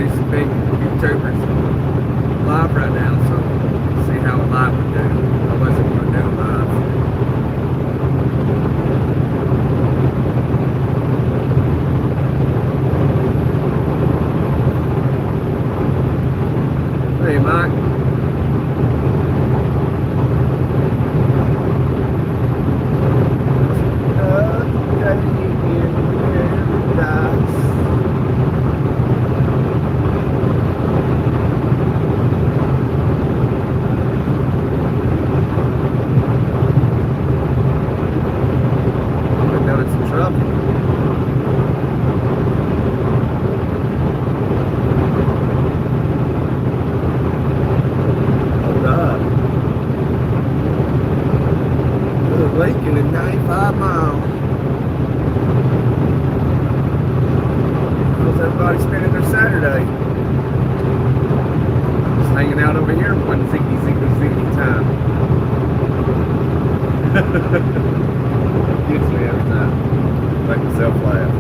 these big YouTubers live right now, so see how a live would do. I wasn't going to do a live. Hey, Mike. Lincoln at 95 miles. How's everybody spending their Saturday? Just hanging out over here, one ziggy time. Gets me every time. Make myself laugh.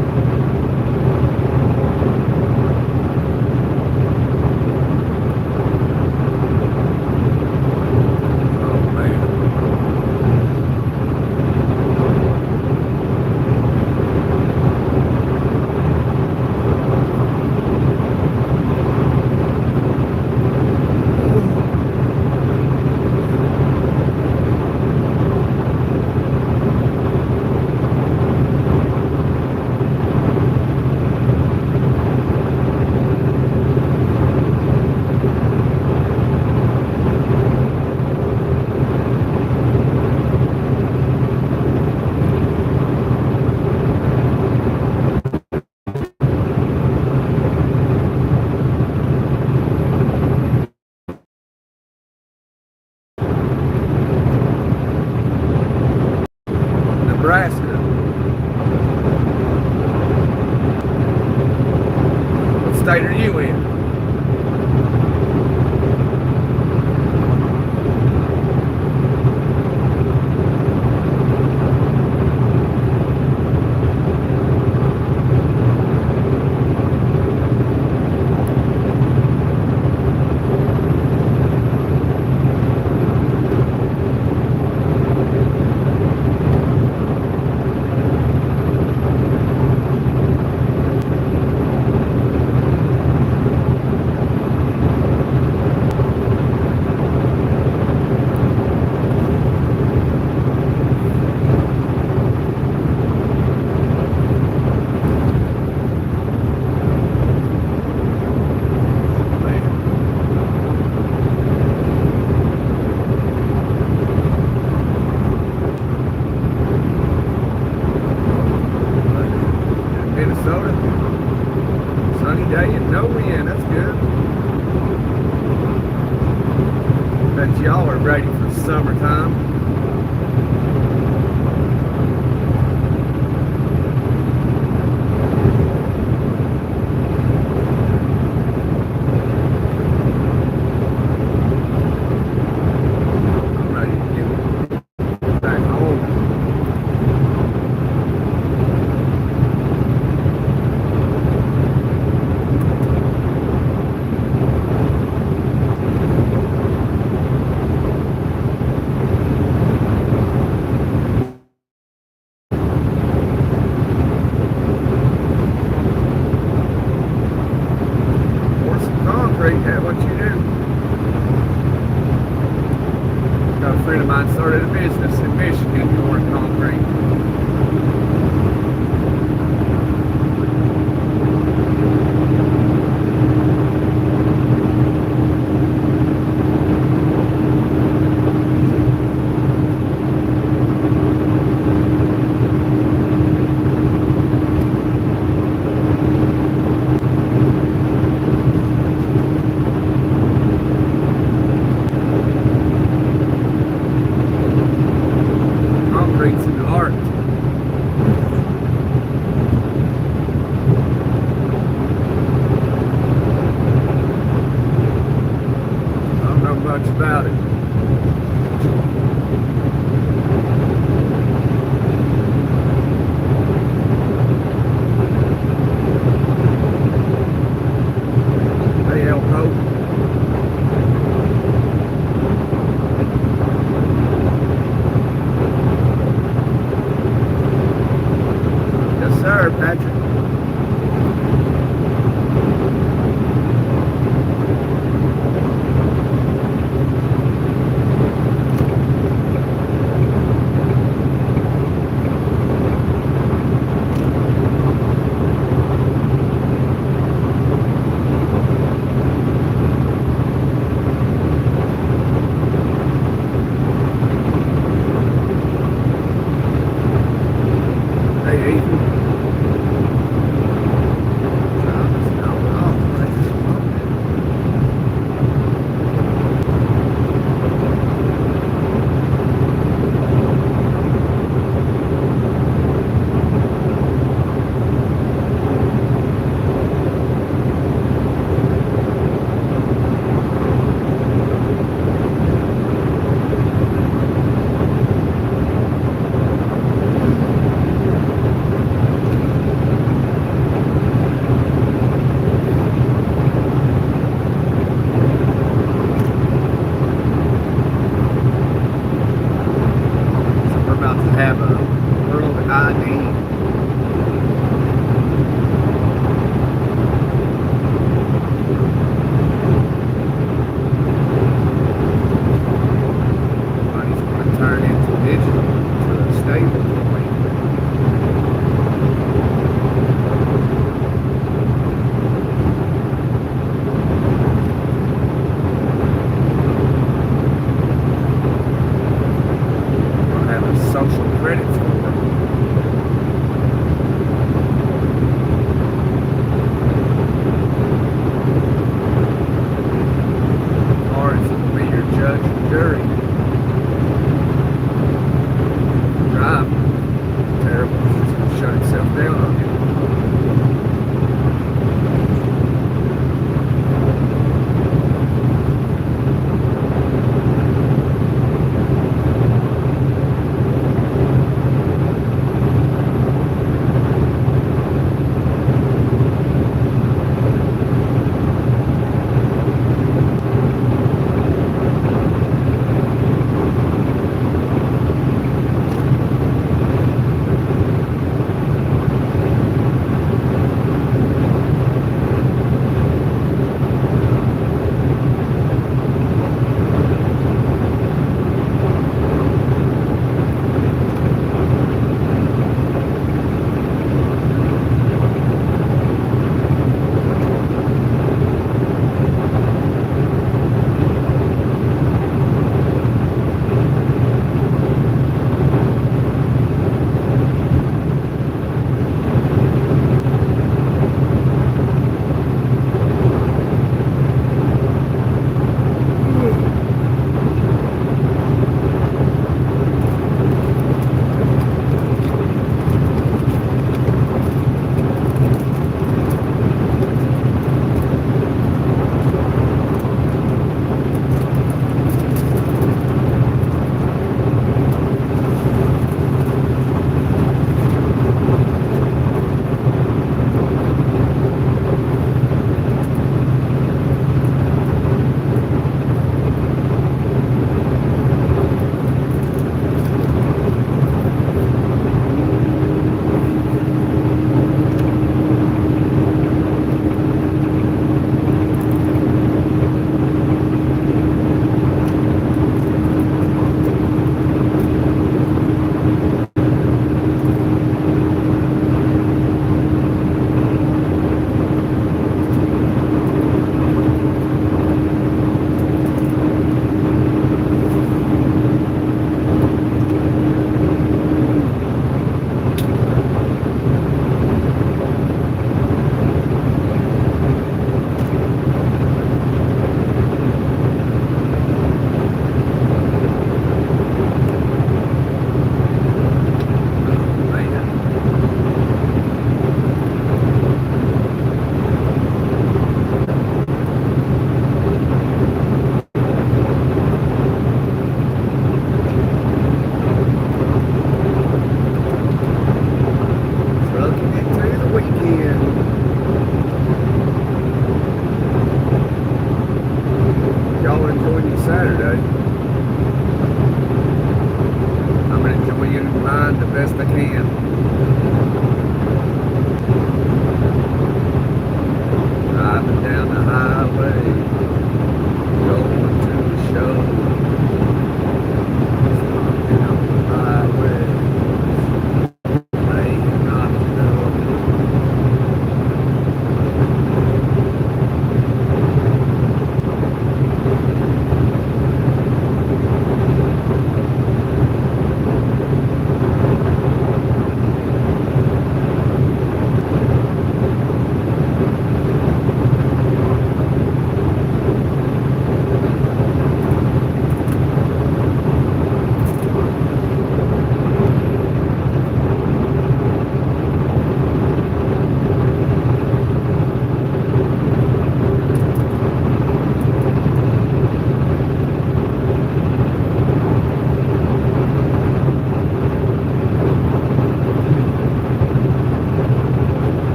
Nebraska. What state are you in? Minnesota. Sunny day and no wind. That's good. Bet y'all are ready for summertime. I'm ready to get back home. sir, Patrick. Hey, Ethan.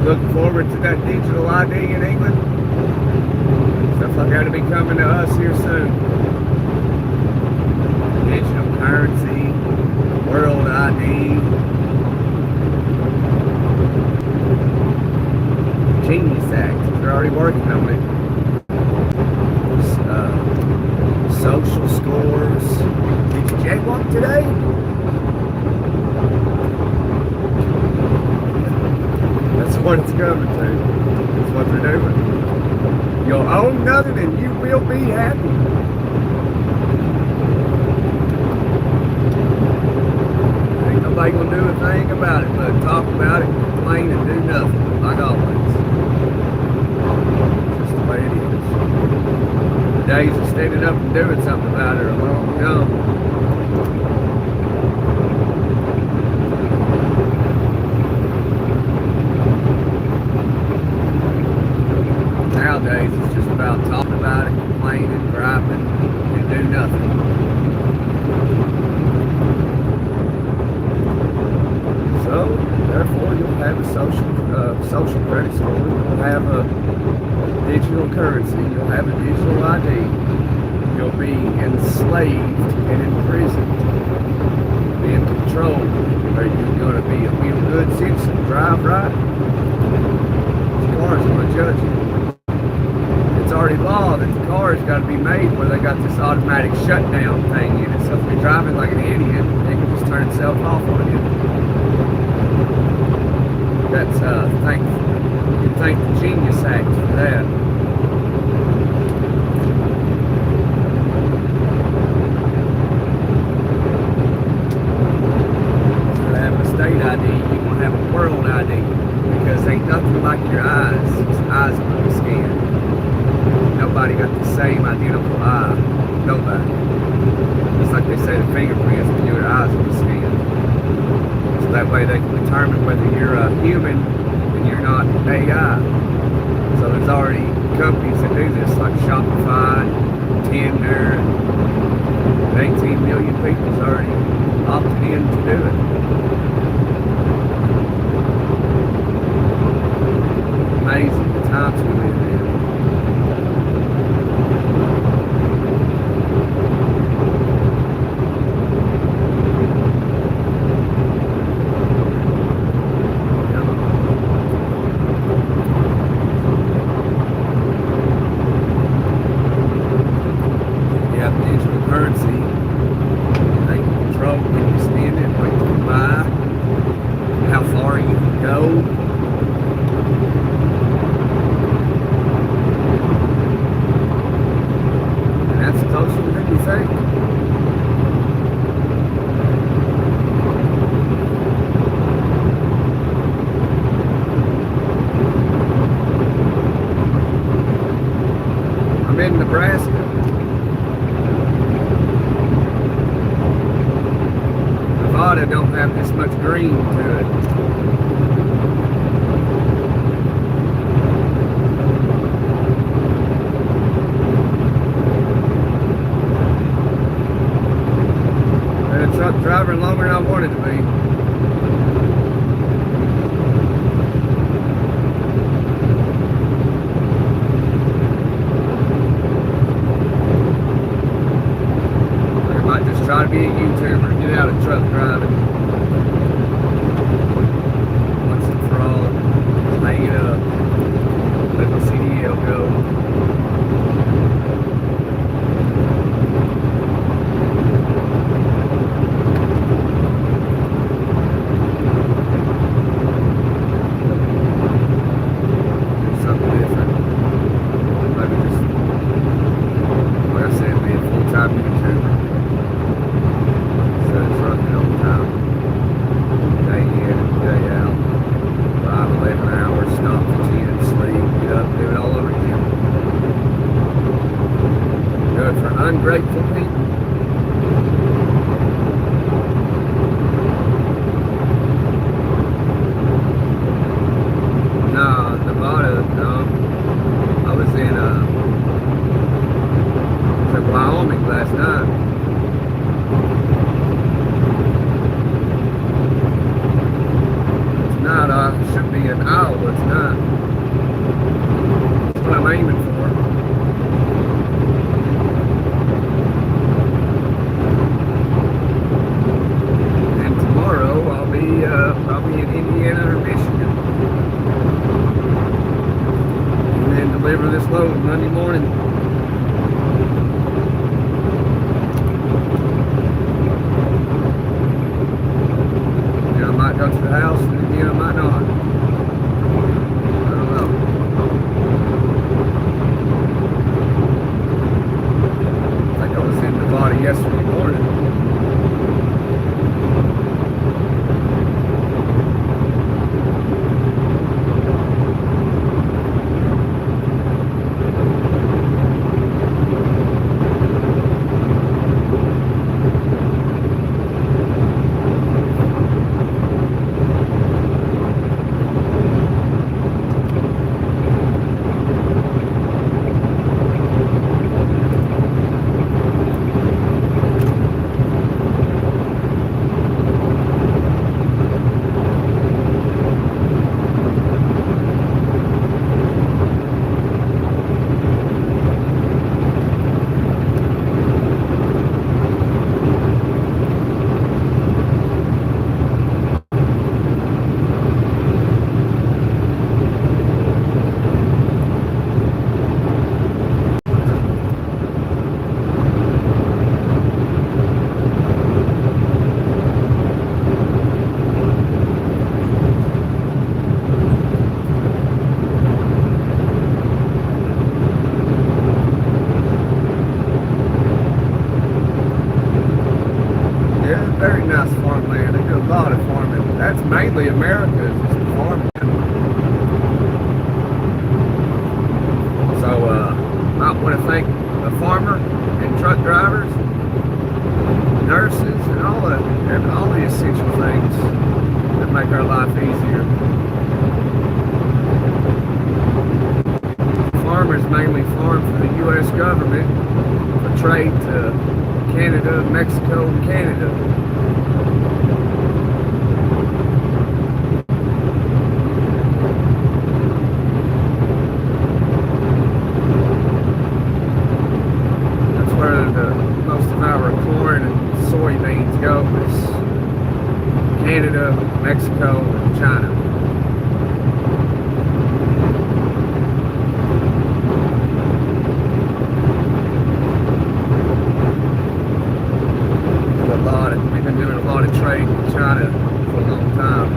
Looking forward to that digital ID in England. Stuff like that to be coming to us here soon. Digital currency, world ID. Genius Act. They're already working on it. Social scores. Did you jaywalk today? That's what it's coming to. That's what they're doing. You'll own nothing and you will be happy. Ain't nobody gonna do a thing about it, but talk about it, complain, and do nothing, like always. Just the way it is. The days of standing up and doing something about it are long gone. Nowadays, it's just about talking about it, complaining, griping, and do nothing. So, therefore, you'll have a social credit score, you'll have a digital currency, you'll have a digital ID, you'll be enslaved and imprisoned, be in control. Are you going to be a real good citizen, drive right? The car's going to judge you. It's already law that the car's got to be made where they got this automatic shutdown thing in it. So if you're driving like an idiot, it can just turn itself off on you. That's you can thank the Genius Act for that. Instead of having a state ID, you're going to have a world ID because ain't nothing like your eyes. It's eyes on the skin. Nobody got the same identical eye. Nobody. Just like they say the fingerprints when your eyes on the skin. So that way they can determine whether you're a human and you're not AI. So there's already companies that do this like Shopify, Tinder, and 18 million people's already opted in to do it. Amazing the times we live in. I'm in Nebraska. Nevada don't have this much green to it. Been a truck driver longer than I wanted to be. Try to be a YouTuber, get out of truck driving. Once and for all, hang it up. Let the CDL go. Do something different. Maybe just, like I said, be a full-time YouTuber. Trucking all the time, day in and day out, 5, 11 hours, stop for 10, sleep, get up, do it all over again. Do it for ungrateful people. No, Nevada, no. I was in Wyoming last night. I should be in Iowa it's not. That's what I'm aiming for. And tomorrow I'll be probably in Indiana or Michigan. And then deliver this load Monday morning. I might go to the house, and again I might not. I don't know. I think I was in Nevada yesterday morning. Very nice farmland. They do a lot of farming. That's mainly America's farming. So I want to thank the farmer and truck drivers, nurses, and all the essential things that make our life easier. Farmers mainly farm for the U.S. government for trade to Canada, Mexico, and Canada. That's where most of our corn and soybeans go, is Canada, Mexico, and China. We've been doing a lot of trade with China for a long time.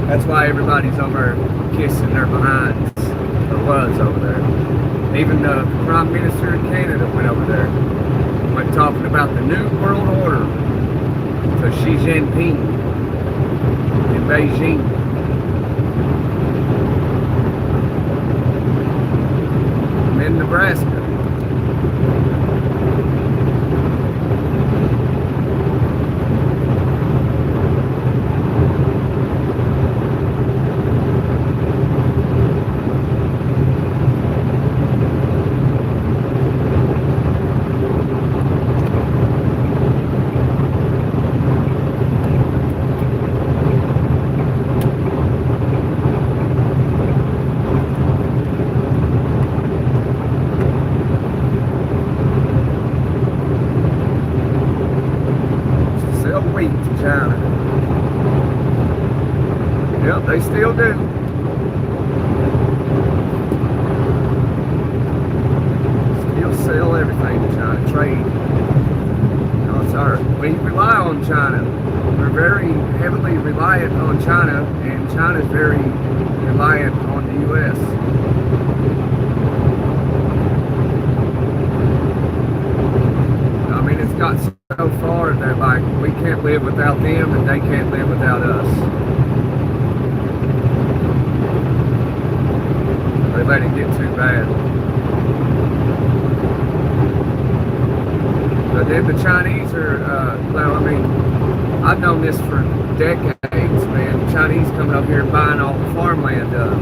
That's why everybody's over kissing their behinds, or was over there. Even the Prime Minister of Canada went over there, went talking about the New World Order to Xi Jinping in Beijing. I'm in Nebraska. Wheat to China. Yep, they still do. Still sell everything to China. Trade. You know, we rely on China. We're very heavily reliant on China, and China's very reliant on the U.S. I mean, it's got so far that like we can't live without them and they can't live without us. They let it get too bad. But then the Chinese are, well, I mean, I've known this for decades, man. The Chinese coming up here and buying all the farmland up.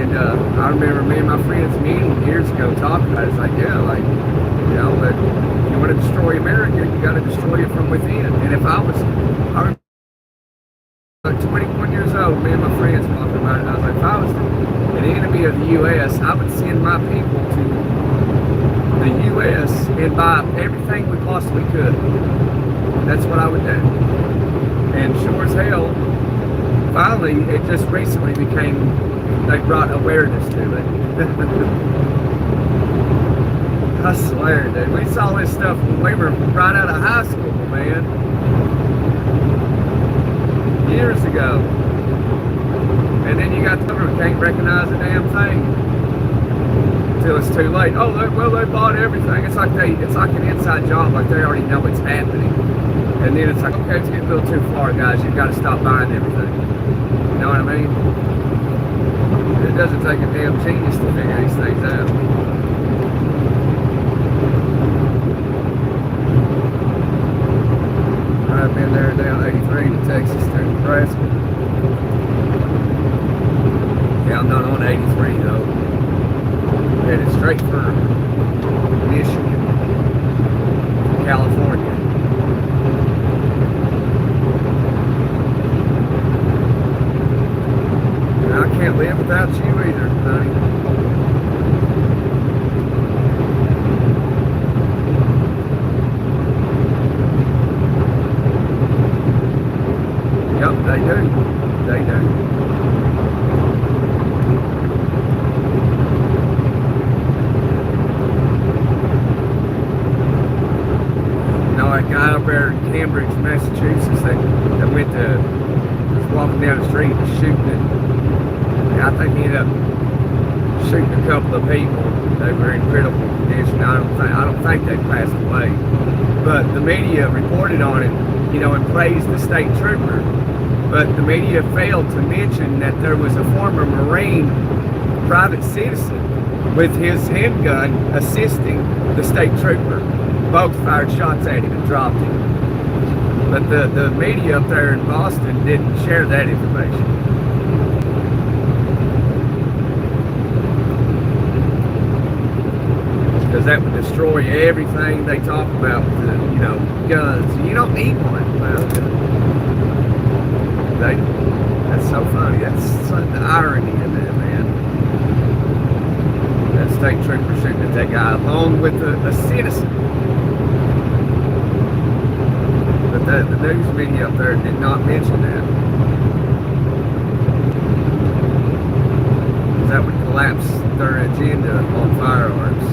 And I remember me and my friends meeting years ago talking about it. It's like, yeah, like, you know, but you want to destroy America, you got to destroy it from within. And if I remember 21 years years old, me and my friends talking about it, and I was like, if I was an enemy of the U.S., I would send my people to the U.S. and buy everything we possibly could. That's what I would do. And sure as hell, finally, it just recently became, they brought awareness to it. I swear, dude, we saw this stuff when we were right out of high school, man. Years ago. And then you got the who can't recognize a damn thing until it's too late. Oh, they bought everything. It's like an inside job, like they already know it's happening. And then it's like, okay, it's getting a little too far, guys. You've got to stop buying everything. You know what I mean? It doesn't take a damn genius to figure these things out. I've been there down 83 to Texas through Nebraska. Yeah, I'm not on 83 though. Headed straight for Michigan, California. And I can't live without you either, honey. Yep, they do. They do. You know, that guy up there in Cambridge, Massachusetts, that went to, was walking down the street and shooting it. I think he ended up shooting a couple of people that were in critical condition. I don't think they passed away. But the media reported on it, you know, and praised the state trooper. But the media failed to mention that there was a former Marine private citizen with his handgun assisting the state trooper. Both fired shots at him and dropped him. But the media up there in Boston didn't share that information. Because that would destroy everything they talk about with the, you know, guns. You don't need one. Well, that's so funny. That's the irony in that, man. That state trooper shooting at that guy along with a citizen. But the news media up there did not mention that. Because that would collapse their agenda on firearms.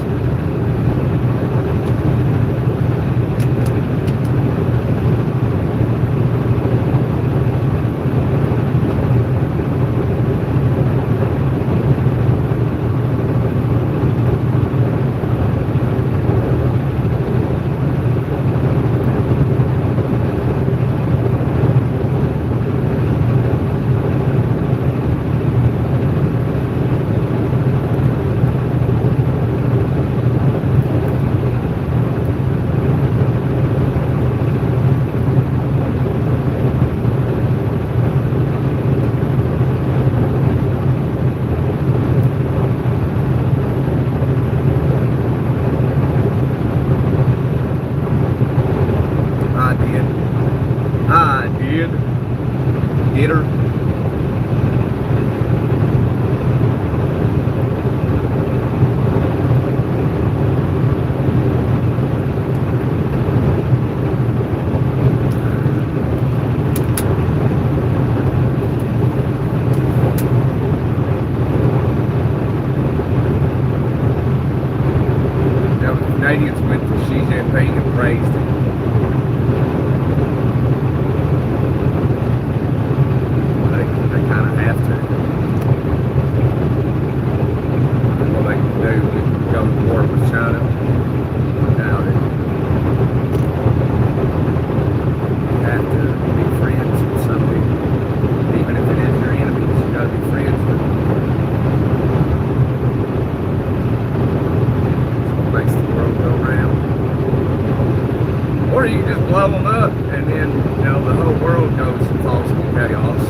Get her. Now, the Canadians went to Xi Jinping and praised him. Or you just blow them up, and then, you know, the whole world goes and falls into chaos.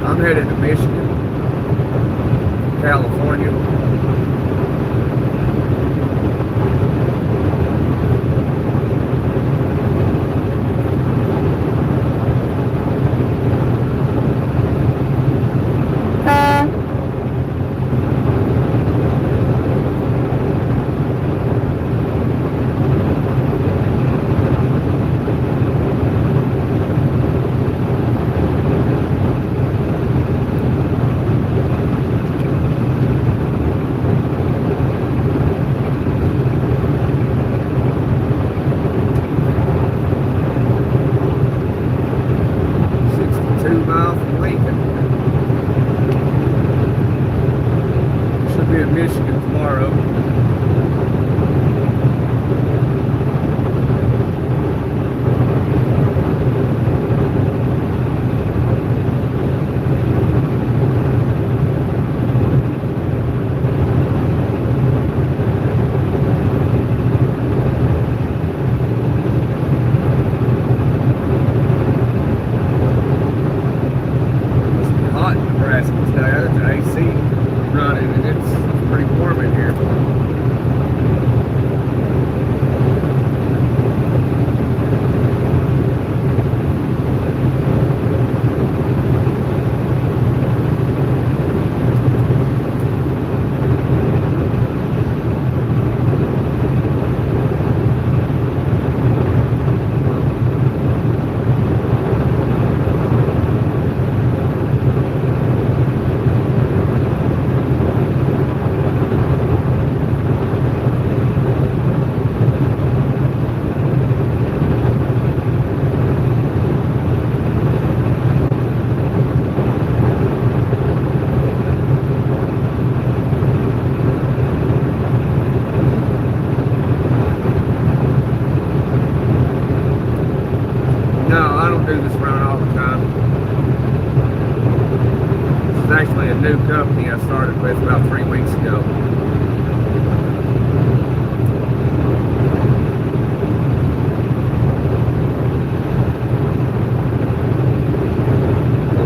I'm headed to Michigan, California. Nebraska today. I got the AC running and it's pretty warm in here. Do this run all the time. This is actually a new company I started with about 3 weeks ago.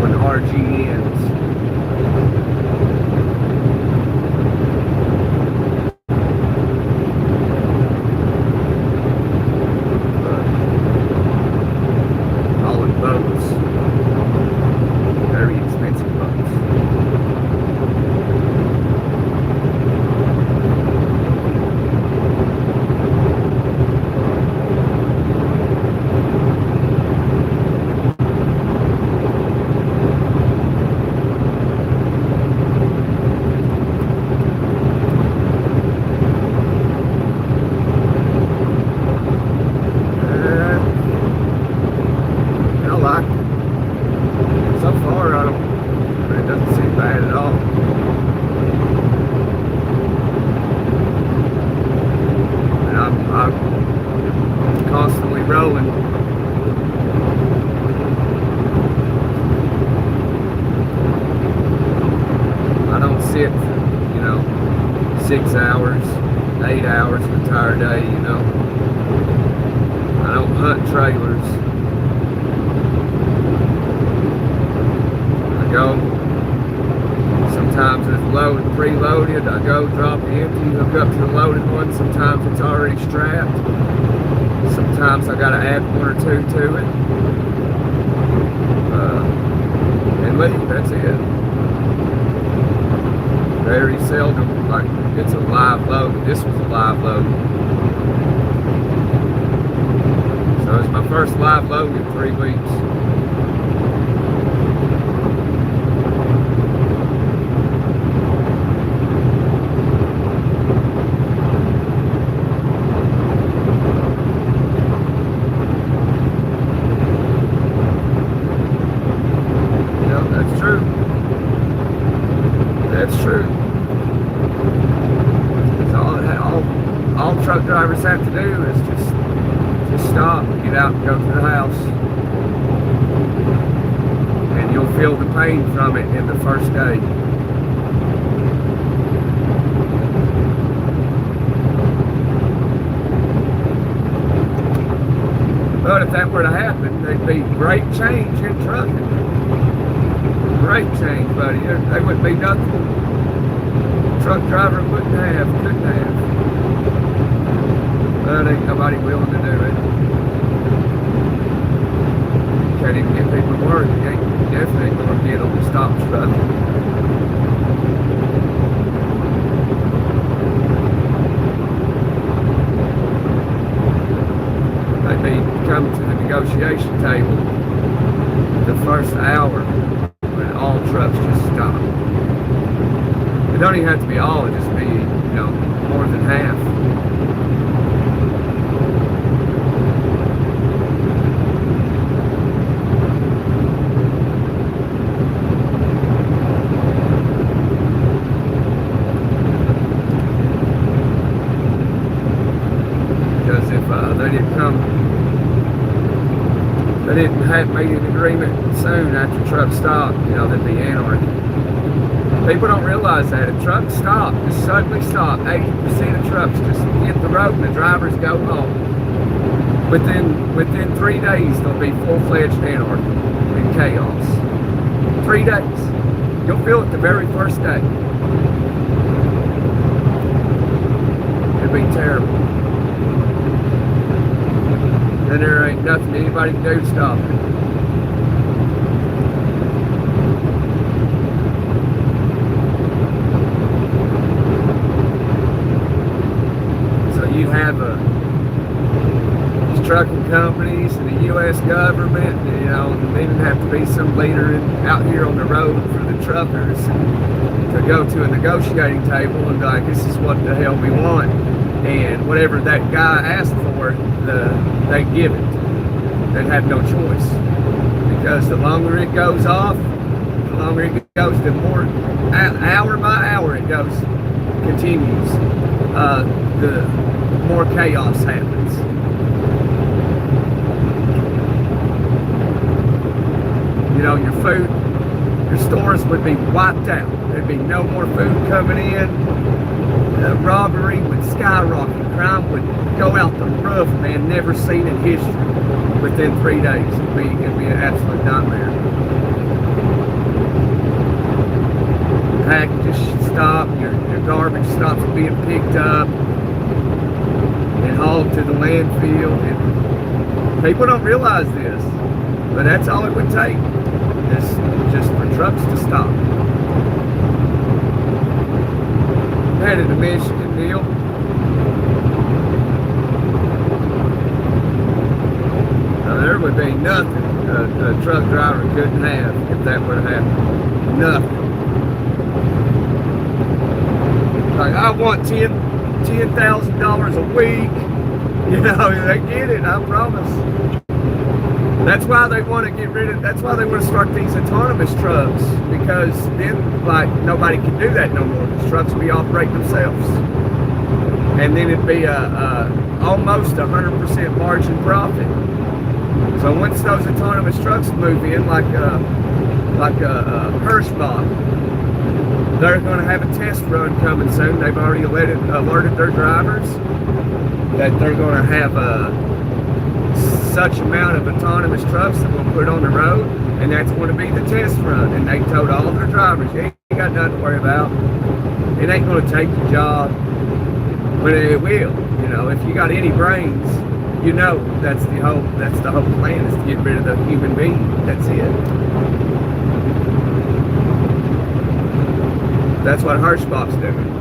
On RGNs. Very expensive boats. I like it. So far, it doesn't seem bad at all. And I'm constantly rolling. I don't sit for, 6 hours, 8 hours an entire day, I don't hunt trailers. Go. Sometimes it's loaded, preloaded. I go drop it empty, hook up to the loaded one. Sometimes it's already strapped. Sometimes I gotta add 1 or 2 to it. And leave, that's it. Very seldom, like it's a live load. This was a live load. So it's my first live load in 3 weeks. That's true. So all truck drivers have to do is just stop, get out and go to the house. And you'll feel the pain from it in the first day. But if that were to happen, there'd be great change in trucking. Great change, buddy. There wouldn't be nothing truck driver couldn't have. But ain't nobody willing to do it. Can't even get people to work. You ain't definitely going to get them to stop trucking. They come to the negotiation table the first hour when all trucks just stop. It don't even have to be all, it just be, more than half. Because if they didn't have made an agreement soon after truck stopped, there'd be anarchy. People don't realize that if trucks stop, just suddenly stop, 80% of trucks just hit the road and the drivers go home. Within 3 days, there'll be full-fledged anarchy and chaos. 3 days. You'll feel it the very first day. It'll be terrible. And there ain't nothing anybody can do to stop it. So you have these trucking companies and the U.S. government, you know, and there even have to be some leader out here on the road for the truckers to go to a negotiating table and be like, this is what the hell we want. And whatever that guy asked for, they give it. They have no choice. Because the longer it goes off, the longer it goes, the more, hour by hour it goes, continues, the more chaos happens. You know, your food, your stores would be wiped out. There'd be no more food coming in. Robbery would skyrocket. Crime would go out the roof, man. Never seen in history. Within 3 days, it'd be an absolute nightmare. Packages stop. Your garbage stops being picked up and hauled to the landfill. And people don't realize this, but that's all it would take. Is just for trucks to stop. Headed to Michigan, Neil. Now, there would be nothing a truck driver couldn't have if that would have happened. Nothing. Like, I want $10,000 a week. You know, they get it, I promise. That's why they want to get rid of, that's why they want to start these autonomous trucks, because then, like, nobody can do that no more. These trucks will be operating themselves. And then it'd be almost 100% margin profit. So once those autonomous trucks move in, like a Hirschbach, they're going to have a test run coming soon. They've already alerted their drivers that they're going to have such amount of autonomous trucks that we'll put on the road, and that's going to be the test run. And they told all their drivers, you ain't got nothing to worry about. It ain't going to take your job, but it will. You know, if you got any brains, you know that's the whole plan, is to get rid of the human being. That's it. That's what Hirschbach's doing.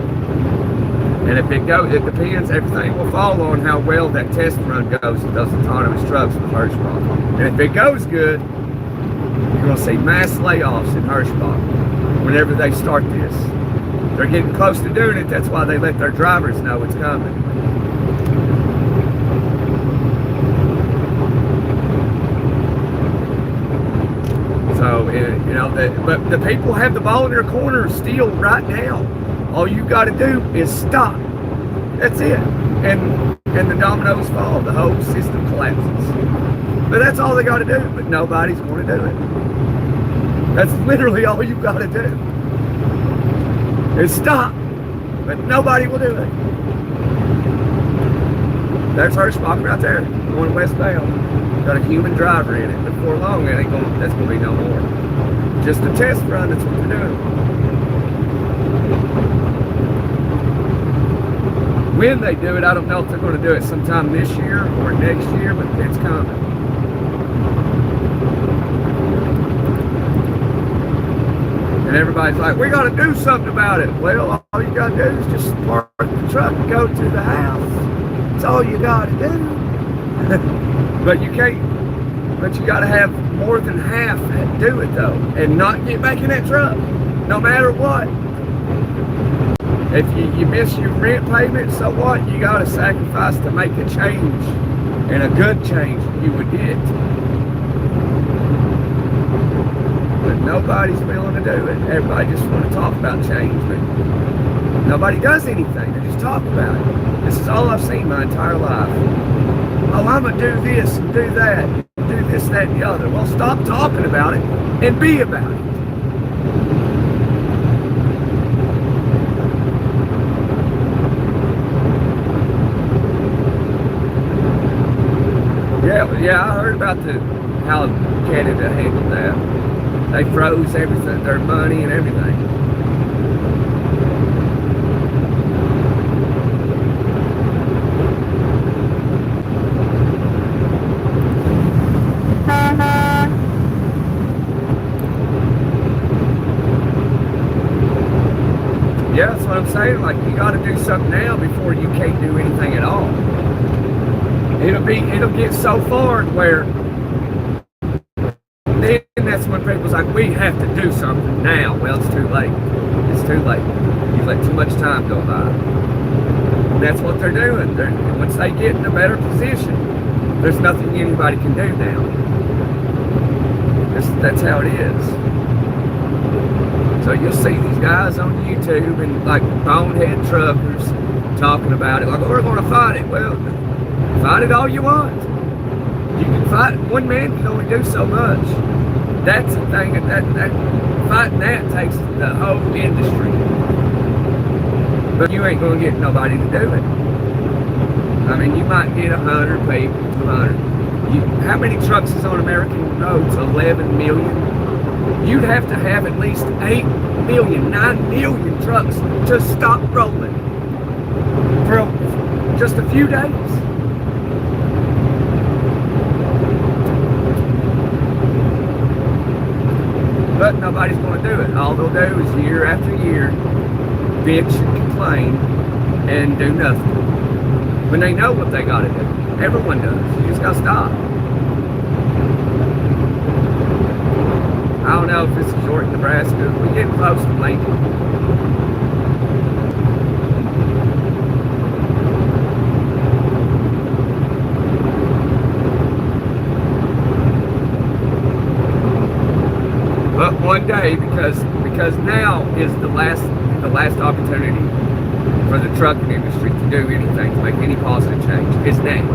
And if it goes, it depends, everything will fall on how well that test run goes with those autonomous trucks with Hirschbach. And if it goes good, you're going to see mass layoffs in Hirschbach whenever they start this. They're getting close to doing it, that's why they let their drivers know it's coming. So, you know, but the people have the ball in their corner still right now. All you got to do is stop. That's it. And the dominoes fall. The whole system collapses. But that's all they got to do. But nobody's going to do it. That's literally all you got to do. Is stop. But nobody will do it. There's Hirschbach right there, going westbound. Got a human driver in it. Before long, that's going to be no more. Just a test run. That's what they're doing. When they do it, I don't know if they're going to do it sometime this year or next year, but it's coming. And everybody's like, we got to do something about it. Well, all you got to do is just park the truck and go to the house. That's all you got to do. But you can't, but you got to have more than half do it, though, and not get back in that truck, no matter what. If you miss your rent payment, so what? You got to sacrifice to make a change, and a good change you would get. But nobody's willing to do it. Everybody just want to talk about change, but nobody does anything. They just talk about it. This is all I've seen my entire life. Oh, I'm going to do this and do that, and do this, that, and the other. Well, stop talking about it and be about it. Yeah, I heard about how Canada handled that. They froze everything, their money and everything. Yeah, that's what I'm saying. Like, you got to do something now before you can't do anything at all. It'll get so far where then that's when people's like, we have to do something now. Well, it's too late. It's too late. You've let too much time go by. And that's what they're doing. Once they get in a better position, there's nothing anybody can do now. That's how it is. So you'll see these guys on YouTube and like bonehead truckers talking about it. Like, oh, we're going to fight it. Well, fight it all you want. You can fight. One man can only do so much. That's the thing. That fighting that takes the whole industry. But you ain't going to get nobody to do it. I mean, you might get 100 people, 200. How many trucks is on American roads? 11 million. You'd have to have at least 8 million, 9 million trucks to stop rolling for just a few days. But nobody's going to do it. All they'll do is year after year bitch and complain and do nothing. When they know what they got to do. Everyone does. You just got to stop. I don't know if this is York, Nebraska. We're getting close to Lincoln. But one day, because now is the last opportunity for the trucking industry to do anything, to make any positive change. It's now.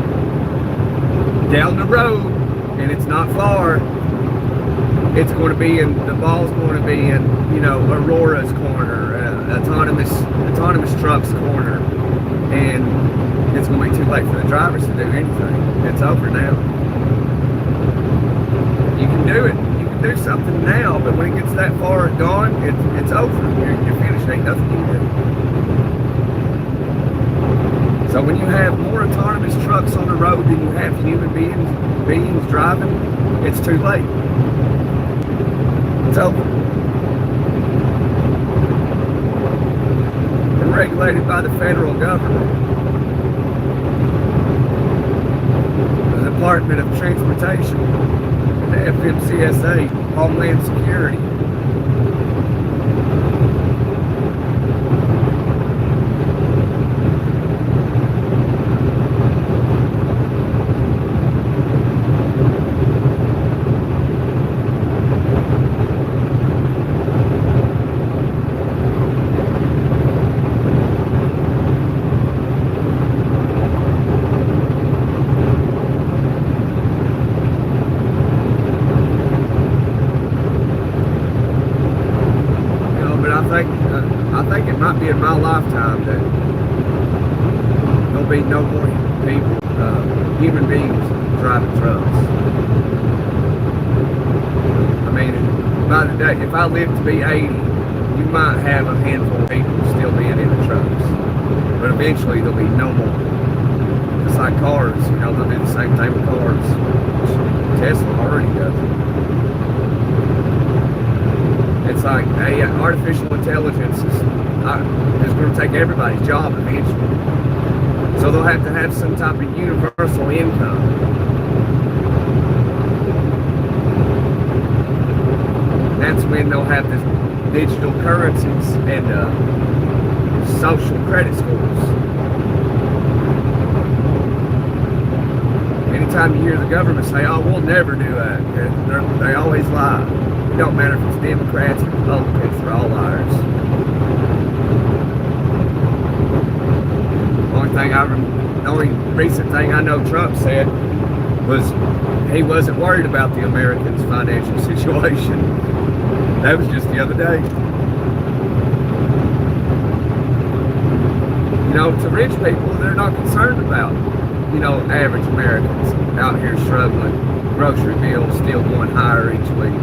Down the road, and it's not far, it's going to be the ball's going to be in, Aurora's corner, autonomous trucks corner, and it's going to be too late for the drivers to do anything. It's over now. You can do it. You can do something now, but when it gets that far gone, it's over. You're finished. Ain't nothing you can do. So when you have more autonomous trucks on the road than you have human beings driving, it's too late. It's over. We're regulated by the federal government. The Department of Transportation, the FMCSA, Homeland Security. I think it might be in my lifetime that there'll be no more people, human beings driving trucks. I mean, by the day, if I live to be 80, you might have a handful of people still being in the trucks, but eventually there'll be no more. It's like cars, they'll do the same thing with cars. Tesla already does it. It's like, hey, artificial intelligence is going to take everybody's job eventually. So they'll have to have some type of universal income. That's when they'll have this digital currencies and social credit scores. Anytime you hear the government say, oh, we'll never do that, they always lie. It don't matter if it's Democrats or Republicans, they're all liars. The only recent thing I know Trump said was he wasn't worried about the Americans' financial situation. That was just the other day. To rich people, they're not concerned about, average Americans out here struggling, grocery bills still going higher each week.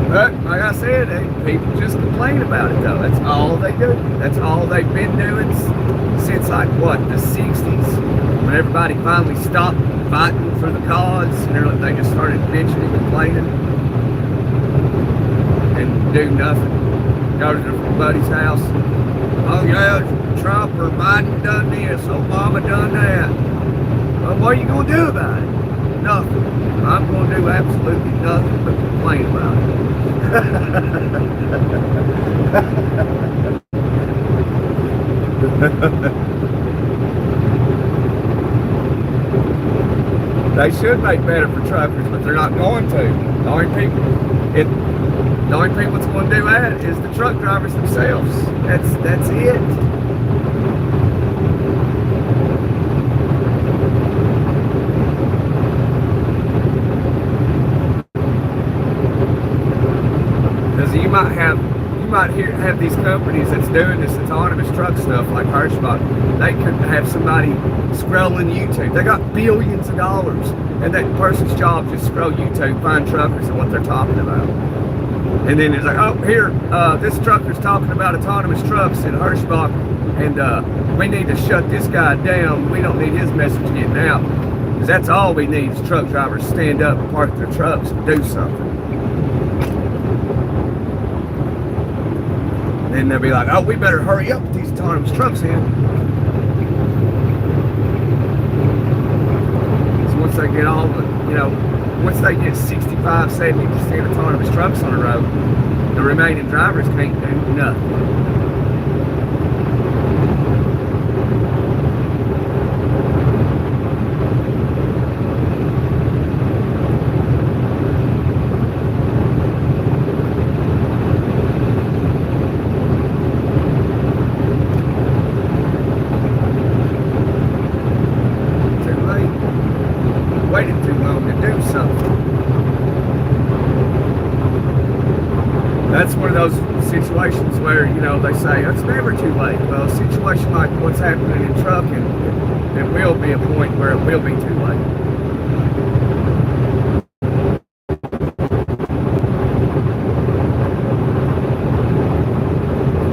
But like I said, people just complain about it though. That's all they do. That's all they've been doing since like what, the 60s, when everybody finally stopped fighting for the cause and they just started bitching and complaining and do nothing. Go to their buddy's house. Oh yeah, Trump or Biden done this, Obama done that. Well, what are you gonna do about it? Nothing. I'm gonna do absolutely nothing but complain about it. They should make better for truckers, but they're not going to. The only people that's going to do that is the truck drivers themselves. That's it. Because you might have these companies that's doing this autonomous truck stuff like Hirschbach. They could have somebody scrolling YouTube. They got billions of dollars, and that person's job just scroll YouTube, find truckers and what they're talking about. And then it's like, oh, here, this trucker's talking about autonomous trucks in Hirschbach, and we need to shut this guy down. We don't need his message getting out. Because that's all we need is truck drivers stand up and park their trucks and do something. Then they'll be like, oh, we better hurry up with these autonomous trucks in. So once they get all the, once they get 65, 70% autonomous trucks on the road, the remaining drivers can't do nothing. Waited too long to do something. That's one of those situations where, they say it's never too late. Well, a situation like what's happening in trucking, it will be a point where it will be too late.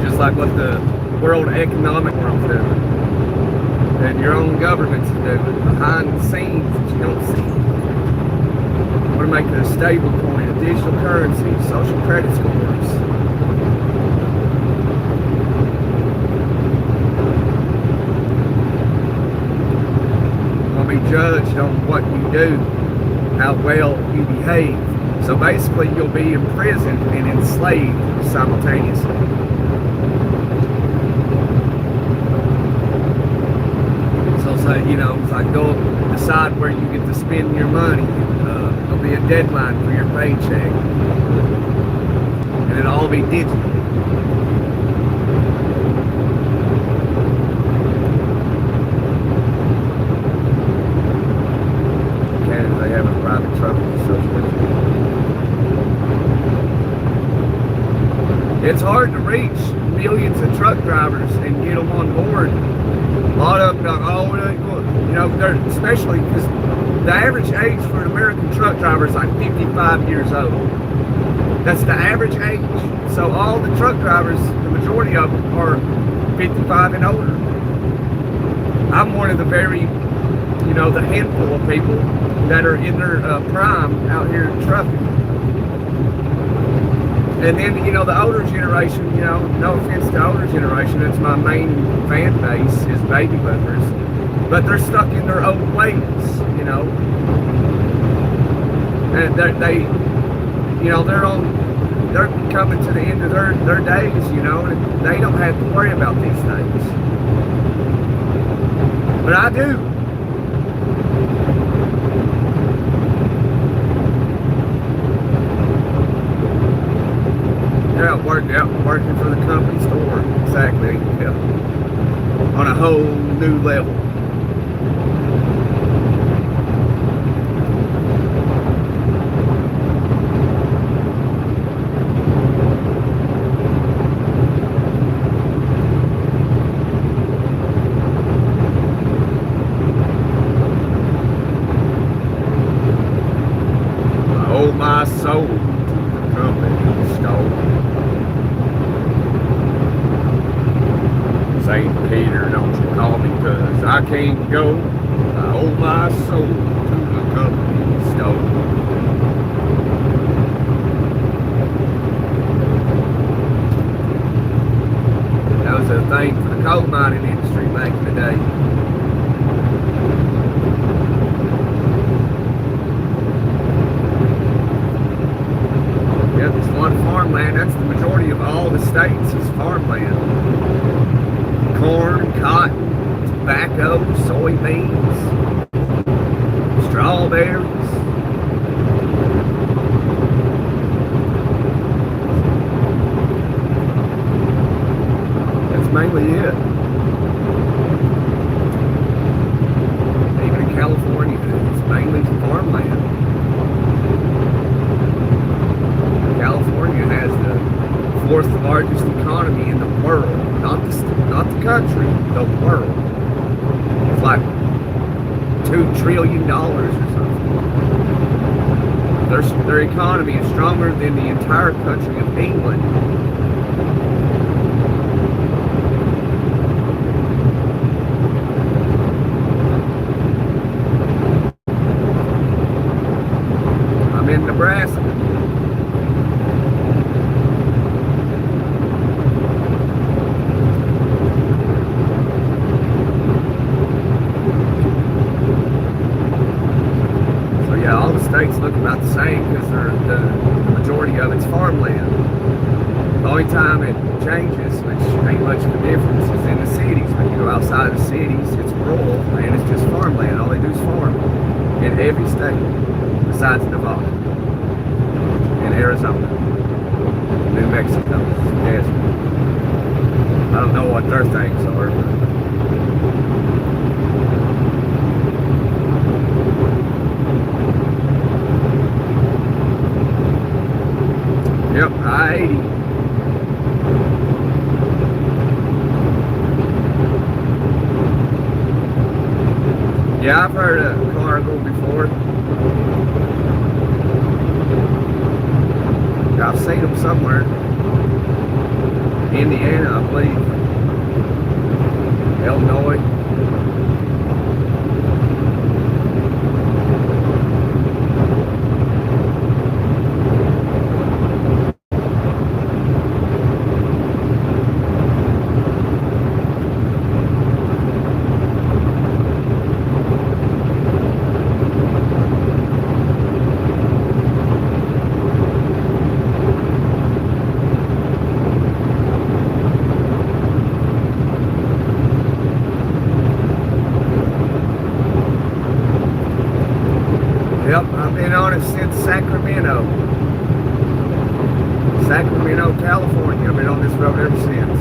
Just like what the World Economic Forum is doing. And your own government's doing behind the scenes that you don't see. Want to make it a stable coin, a digital currency, social credit scores. You'll be judged on what you do, how well you behave. So basically you'll be imprisoned and enslaved simultaneously. It's like go decide where you get to spend your money. There'll be a deadline for your paycheck. And it'll all be digital. Canada, they have a private truck association. It's hard to reach millions of truck drivers and get them on board. A lot of them go, they're especially because the average age for an American truck driver is like 55 years old. That's the average age. So all the truck drivers, the majority of them are 55 and older. I'm one of the very, the handful of people that are in their prime out here trucking. And then, the older generation, no offense to the older generation, it's my main fan base is baby boomers. But they're stuck in their old ways, And they're coming to the end of their days, and they don't have to worry about these things. But I do. They're out working for the company store. Exactly. Yeah. On a whole new level. sold my soul to the company store. St. Peter, don't you call me, 'cause I can't go. I owe my soul to the company store. That was a thing for the coal mining industry back in the day. Yep, it's one farmland. That's the majority of all the states is farmland. Corn, cotton, tobacco, soybeans, strawberries. That's mainly it. Even in California, it's mainly farmland. California has the fourth largest economy in the world, not the country, the world. It's like $2 trillion or something. Their economy is stronger than the entire country of England. I'm in Nebraska. States look about the same because the majority of it's farmland. The only time it changes, which ain't much of a difference, is in the cities. When you go outside of the cities, it's rural and it's just farmland. All they do is farm in every state besides Nevada and Arizona, New Mexico. Yes. I don't know what their things are. Yep, I-80. Yeah, I've heard of cargo before. I've seen them somewhere. Indiana, I believe. Illinois. Yep, I've been on it since Sacramento, California. I've been on this road ever since.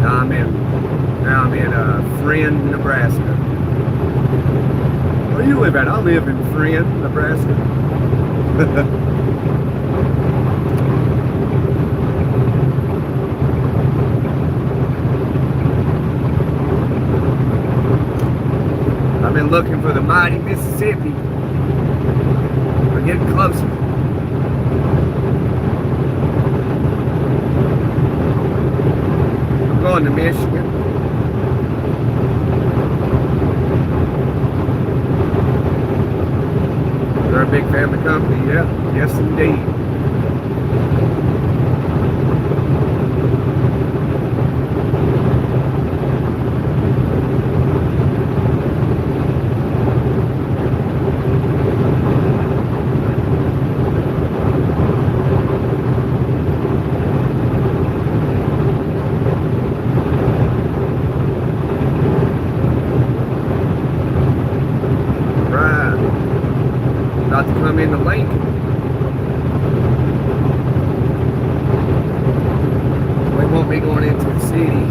Now I'm in Friend, Nebraska. Where do you live at? I live in Friend, Nebraska. I've been looking for the mighty Mississippi. We're getting closer. I'm going to Michigan. They're a big family company, yeah. Yes, indeed. About to come into Lincoln. We won't be going into the city.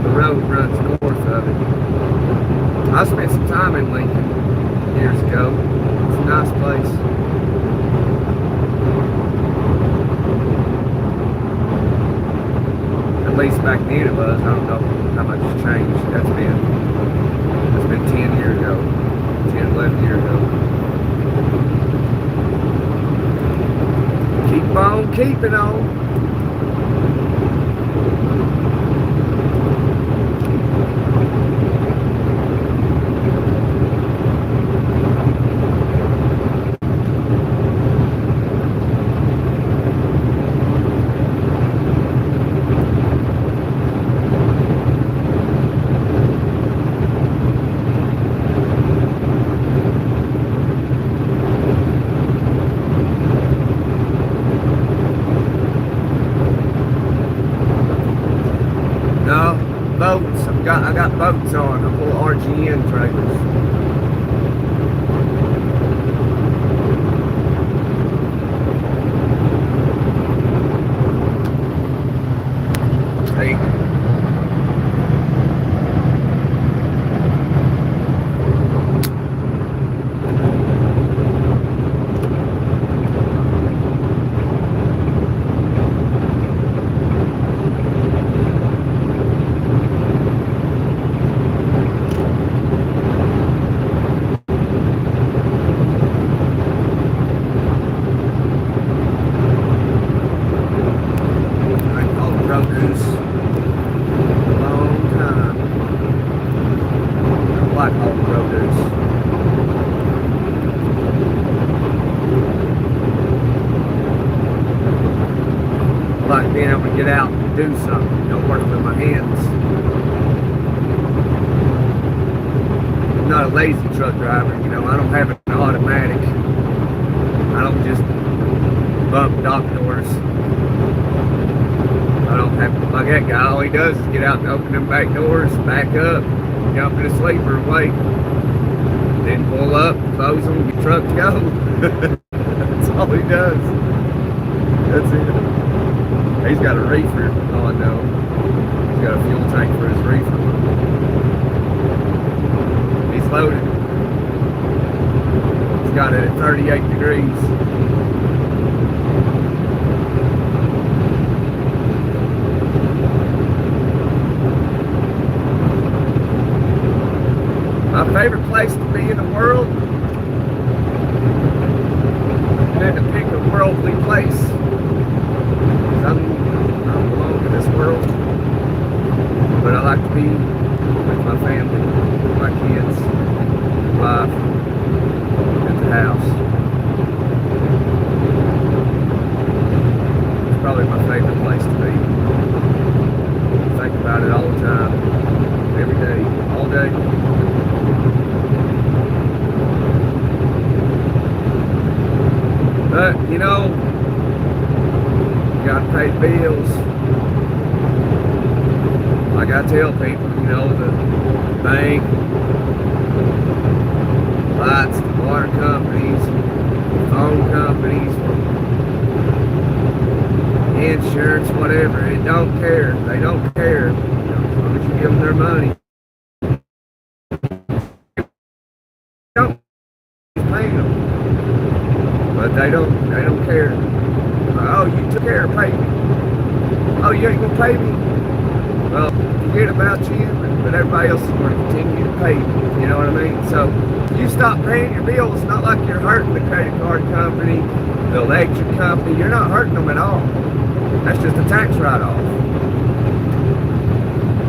The road runs north of it. I spent some time in Lincoln years ago. It's a nice place. At least back then it was. I don't know how much it's changed. That's been 10 years ago, 10, 11 years ago. Keep on keeping on. Boats. I got boats on. I'm full of RGN trailers. Hey. Like being able to get out and do something, work with my hands. I'm not a lazy truck driver, I don't have an automatic. I don't just bump dock doors. I don't have, like that guy, all he does is get out and open them back doors, back up, jump in a sleeper and wait. Then pull up, close them, get truck to go. That's all he does. That's it. He's got a reefer. Oh, I know. He's got a fuel tank for his reefer. He's loaded. He's got it at 38 degrees. My favorite place to be in the world, and then to pick a worldly place. I don't belong in this world, but I like to be with my family, my kids, wife, at the house. It's probably my favorite place to be. I think about it all the time, every day, all day. But, you gotta pay bills. Like I tell people, the bank, lights, the water companies, phone companies, insurance, whatever, it don't care. They don't care. As long as you give them their money. Don't pay them. But they don't care. Oh, you took care of paying me. Oh, you ain't gonna pay me? Well, forget about you, but everybody else is gonna continue to pay you. You know what I mean? So you stop paying your bills. It's not like you're hurting the credit card company, the electric company. You're not hurting them at all. That's just a tax write-off.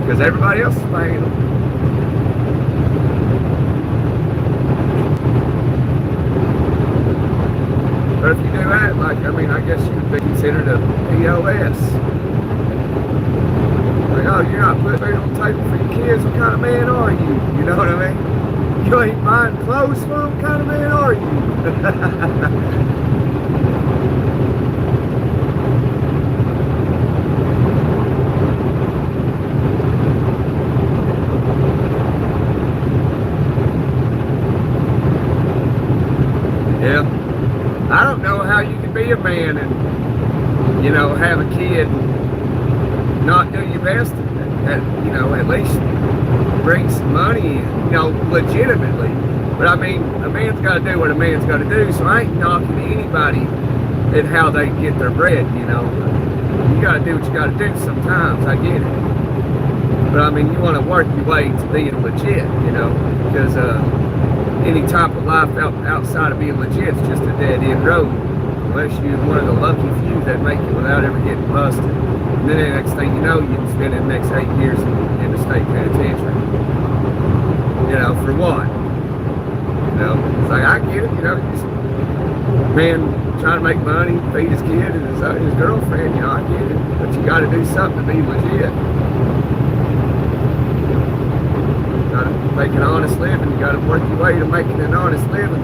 Because everybody else is paying them. But if you do that, I guess you could be considered a POS. Like, oh, you're not putting food on the table for your kids, what kind of man are you? You know what I mean? You ain't buying clothes for them, what kind of man are you? Yeah. I don't know how you can be a man and, have a kid and not do your best at least bring some money in, legitimately. But a man's got to do what a man's got to do, so I ain't knocking anybody at how they get their bread, You got to do what you got to do sometimes. I get it. But I mean, you want to work your way to being legit, you know, because any type of life outside of being legit is just a dead end road, unless you're one of the lucky few that make it without ever getting busted. And then the next thing you know, you can spend the next 8 years in the state penitentiary. You know, for what? You know, it's like, I get it, you know, just man trying to make money, feed his kid and his girlfriend, you know, I get it. But you got to do something to be legit. Got to make an honest living. You got to work your way to making an honest living.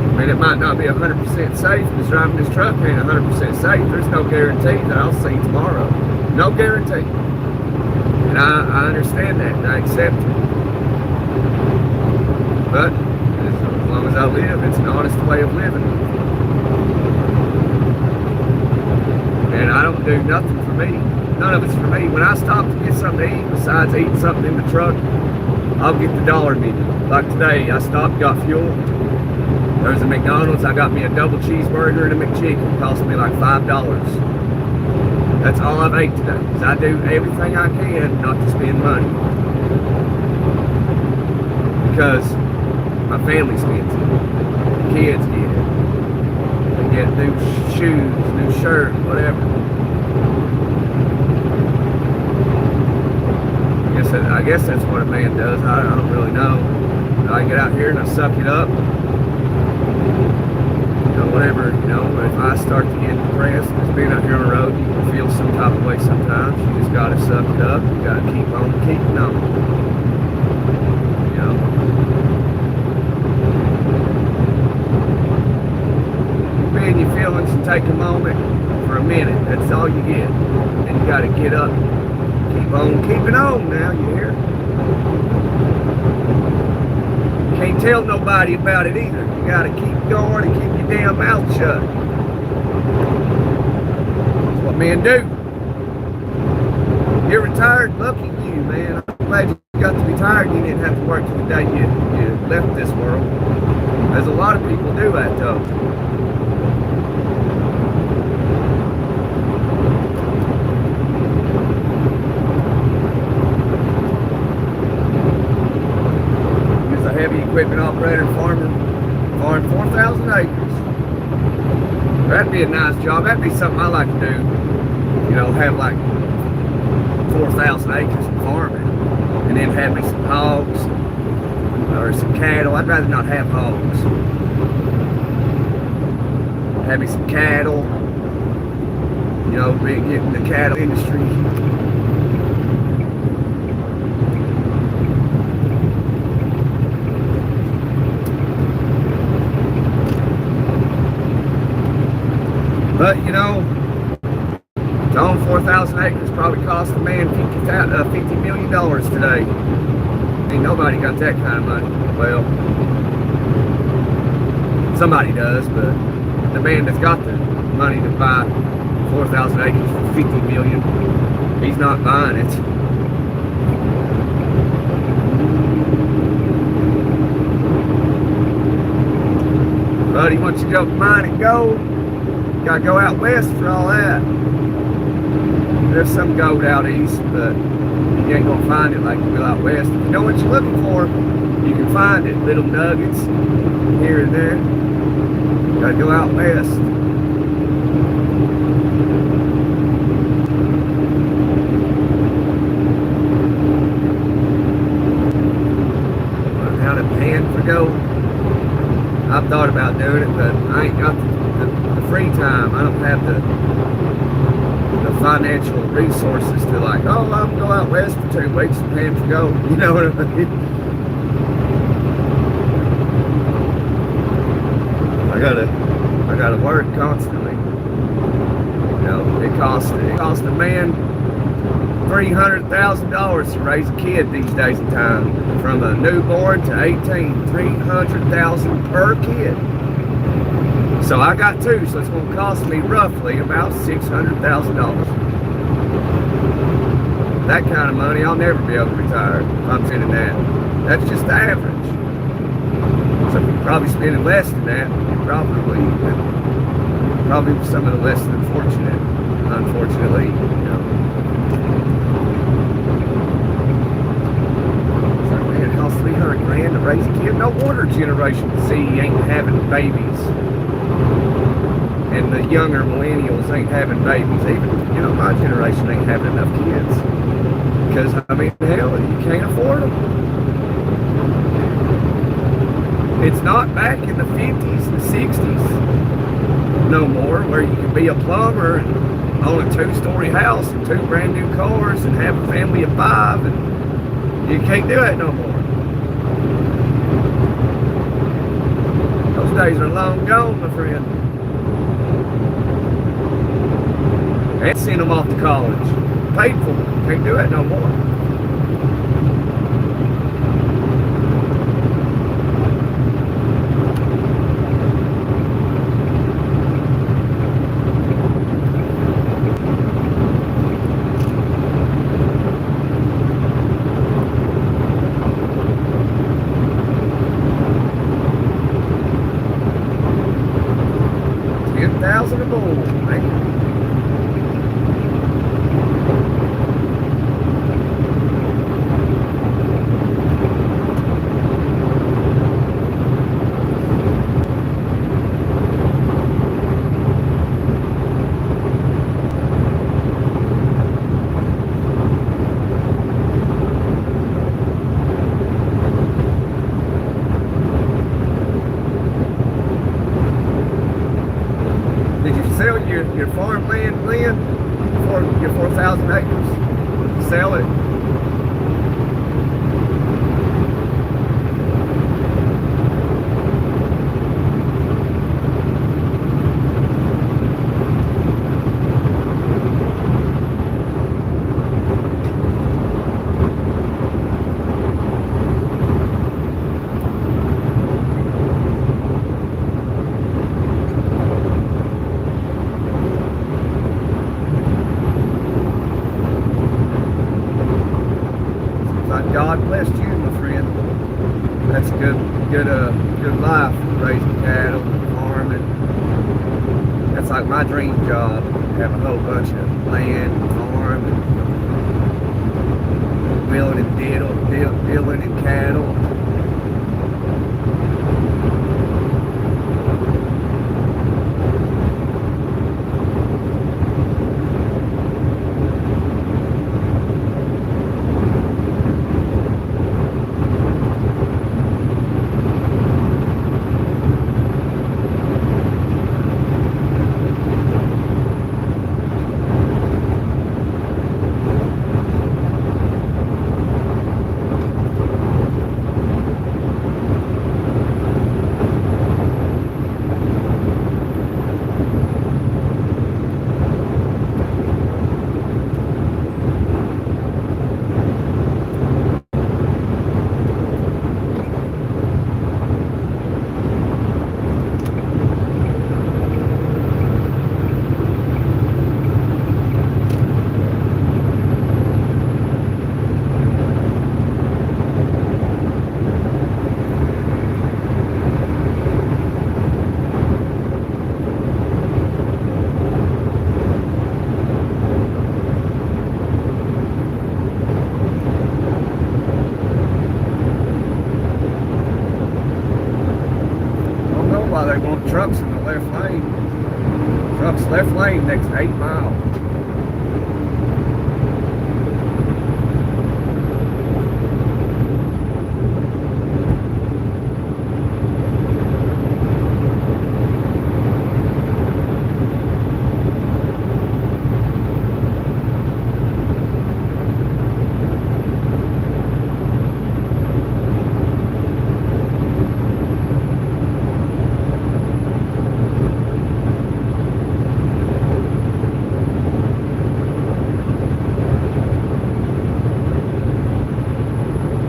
I mean, it might not be 100% safe because driving this truck ain't 100% safe. There's no guarantee that I'll see tomorrow. No guarantee. And I understand that and I accept it. But as long as I live, it's an honest way of living. And I don't do nothing for me. None of it's for me. When I stop to get something to eat, besides eating something in the truck, I'll get the dollar menu. Like today, I stopped, got fuel. There's a McDonald's. I got me a double cheeseburger and a McChicken. It cost me like $5. That's all I've ate today. Because I do everything I can not to spend money. Because my family spends it. The kids get it. They get new shoes, new shirt, whatever. I guess that's what a man does. I don't really know. I get out here and I suck it up. You know, whatever, you know, if I start to get depressed, because being out here on the road, you can feel some type of way sometimes. You just got to suck it up. You got to keep on keeping on. You know. Be in your feelings and take a moment for a minute. That's all you get. And you got to get up. Keep on keeping on now, you hear? Can't tell nobody about it either. You gotta keep going and keep your damn mouth shut. That's what men do. You're retired, lucky you, man. I'm glad you got to retire and you didn't have to work till the day you left this world. There's a lot of people do that though. Equipment operator, farming 4,000 acres. That'd be a nice job. That'd be something I like to do. You know, have like 4,000 acres of farming, and then have me some hogs or some cattle. I'd rather not have hogs. Have me some cattle. You know, get in the cattle industry. But, you know, to own 4,000 acres probably cost a man $50 million today. Ain't nobody got that kind of money. Well, somebody does, but the man that's got the money to buy 4,000 acres for $50 million, he's not buying it. But he wants you to go mine and gold. Gotta go out west for all that. There's some gold out east, but you ain't gonna find it like you will out west. If you know what you're looking for, you can find it. Little nuggets here and there. Gotta go out west. Learn how to pan for gold. I've thought about doing it, but I ain't got the free time. I don't have the financial resources to like, oh, I'm gonna go out west for 2 weeks and pan for gold. You know what I mean? I gotta work constantly. You know, it costs a man $300,000 to raise a kid these days in time. From a newborn to 18, $300,000 per kid. So I got 2, so it's going to cost me roughly about $600,000. That kind of money, I'll never be able to retire if I'm spending that. That's just the average. So if you're probably spending less than that, you're probably probably some of the less than fortunate, unfortunately, you know. It's like, man, it costs $300,000 to raise a kid. No wonder Generation Z ain't having babies. And the younger millennials ain't having babies. Even, you know, my generation ain't having enough kids. Because, I mean, hell, you can't afford them. It's not back in the 50s and 60s no more, where you can be a plumber and own a 2-story house and 2 brand new cars and have a family of 5, and you can't do that no more. Those days are long gone, my friend. And sent them off to college. Paid for them. Can't do that no more. $10,000 a bull, man. Did you sell your farmland, Glenn, for your 4,000 acres? Sell it? God blessed you, my friend. That's a good life, raising cattle, farming. That's like my dream job. Have a whole bunch of land, farm, and dealing in cattle. Why they want trucks in the left lane. Trucks left lane next 8 miles.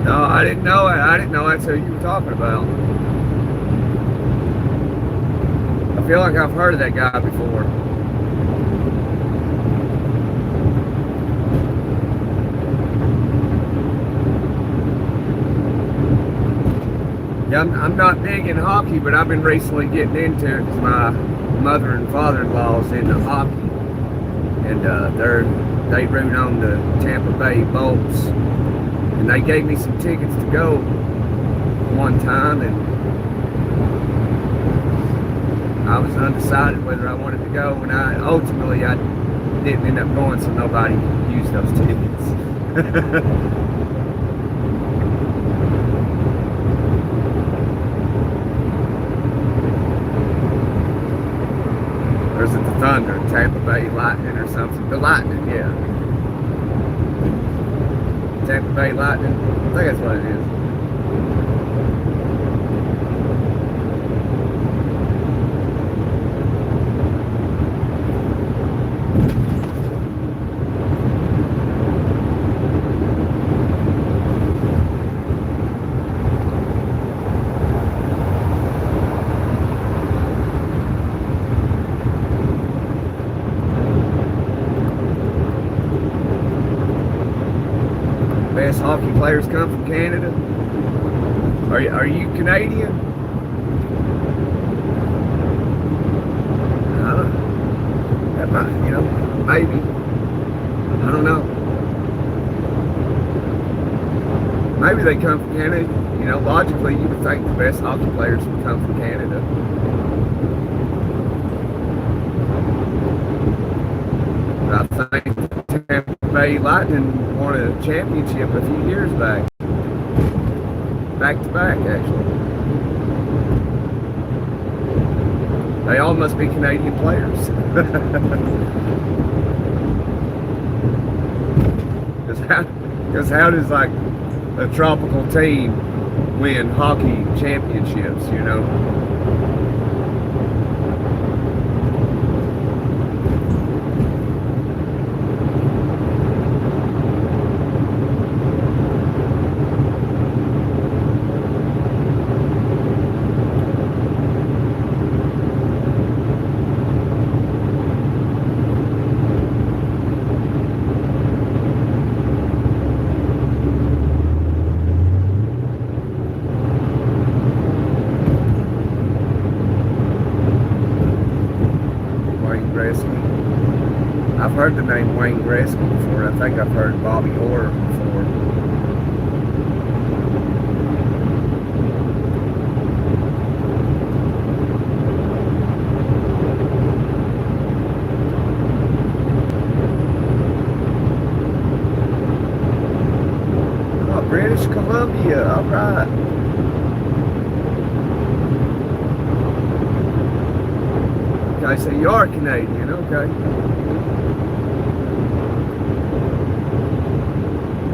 No, I didn't know it. I didn't know that's who you were talking about. I feel like I've heard of that guy before. Yeah, I'm not big in hockey, but I've been recently getting into it because mother and father-in-law's into hockey, and they root on the Tampa Bay Bolts, and they gave me some tickets to go one time, and I was undecided whether I wanted to go, and I didn't end up going, so nobody used those tickets. Or is it the Thunder, Tampa Bay Lightning or something? The Lightning, yeah. Tampa Bay Lightning, I think that's what it is. Best hockey players come from Canada. Are you Canadian? I don't know. That might, maybe. I don't know. Maybe they come from Canada. Logically, you would think the best hockey players would come from Canada. But I think the Tampa Bay Lightning won a championship a few years back. Back to back, actually. They all must be Canadian players. Because how does like a tropical team win hockey championships, I've heard the name Wayne Gretzky before. I think I've heard Bobby Orr before. Oh, British Columbia, all right. Okay, so you are Canadian, okay.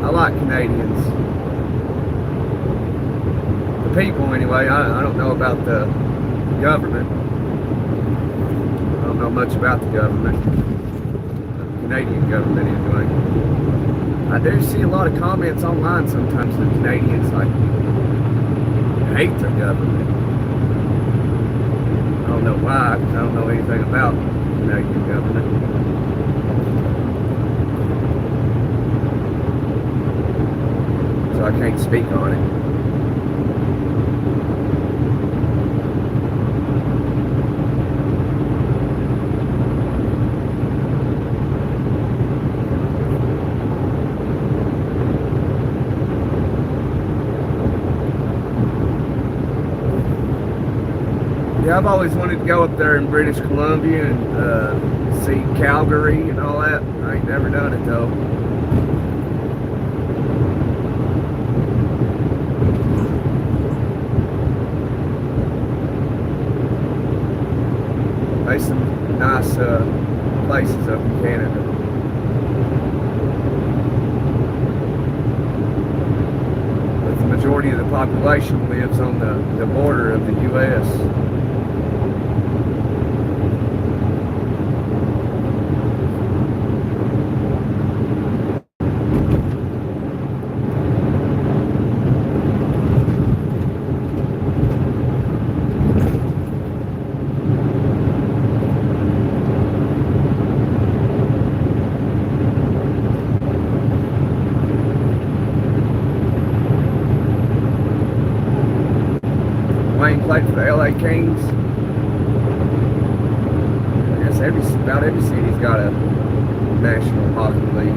I like Canadians. The people, anyway. I don't know about the government. I don't know much about the government. The Canadian government, anyway. I do see a lot of comments online sometimes that Canadians hate their government. I don't know why, because I don't know anything about the Canadian government. So I can't speak on it. Yeah, I've always wanted to go up there in British Columbia and see Calgary and all that. I ain't never done it though. There's some nice places up in Canada. But the majority of the population lives on the border of the U.S. Wayne played for the LA Kings. about every city's got a National Hockey League.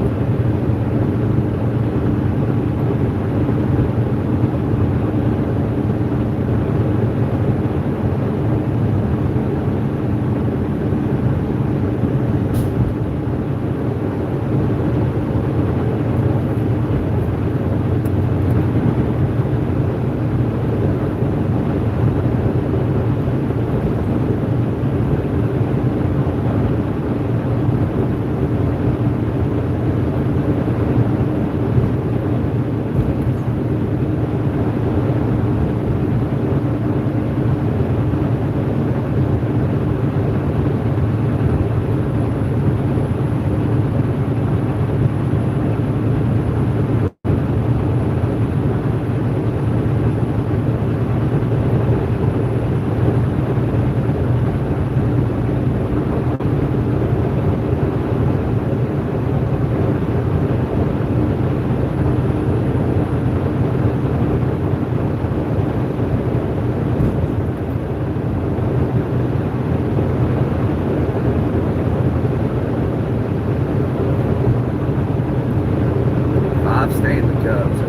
Stanley Cups.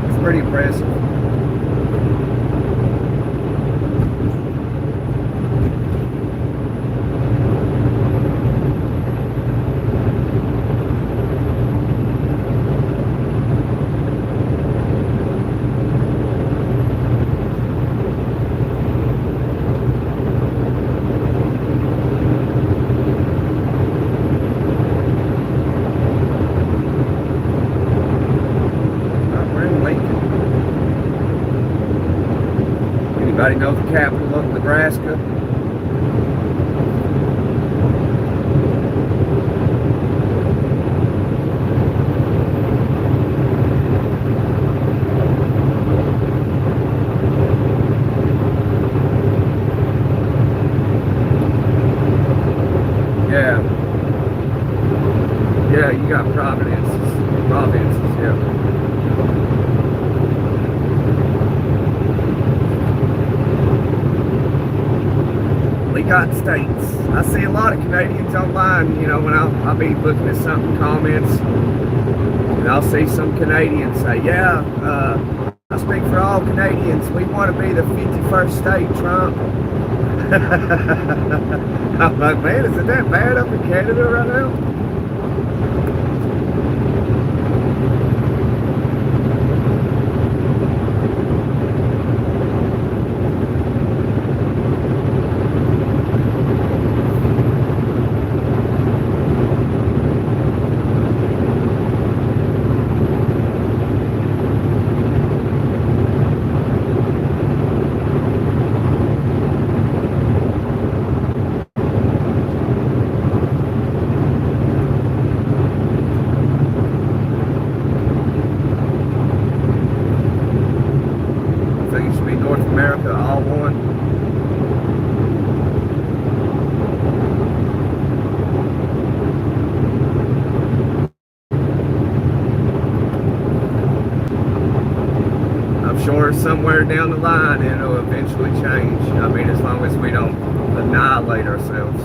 It's pretty impressive. Anybody know the capital of Nebraska? Yeah. Yeah, you got Providence, yeah. We got states. I see a lot of Canadians online, you know, when I'll be looking at something, comments, and I'll see some Canadians say, yeah, I speak for all Canadians. We want to be the 51st state, Trump. I'm like, man, is it that bad up in Canada right now? North America, all one. I'm sure somewhere down the line it'll eventually change. I mean, as long as we don't annihilate ourselves.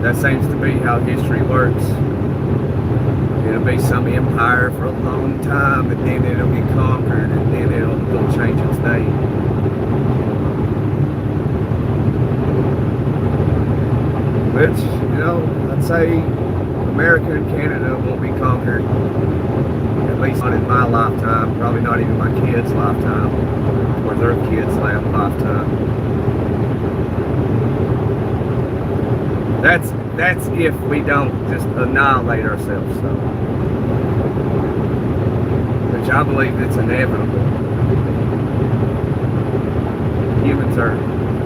That seems to be how history works. It'll be some empire for a long time, and then it'll be conquered, and then it'll change its name. Which, you know, I'd say America and Canada won't be conquered, at least not in my lifetime, probably not even my kids' lifetime, or their kids' lifetime. That's if we don't just annihilate ourselves, so. Which I believe it's inevitable. Humans are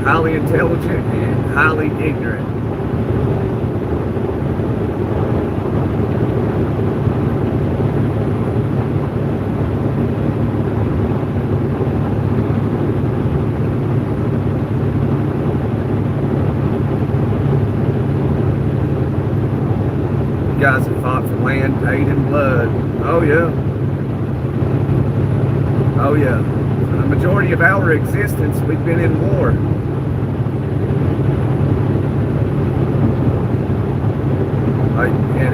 highly intelligent and highly ignorant. Guys that fought for land paid in blood. Oh yeah. Oh yeah. For the majority of our existence, we've been in war. Like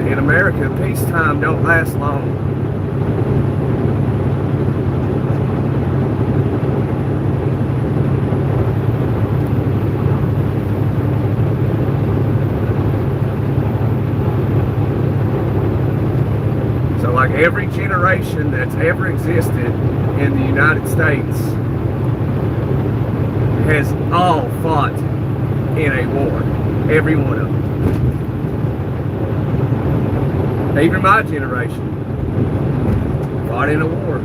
in America, peacetime don't last long. So like every generation that's ever existed in the United States has all fought in a war. Every one of them. Even my generation fought in a war.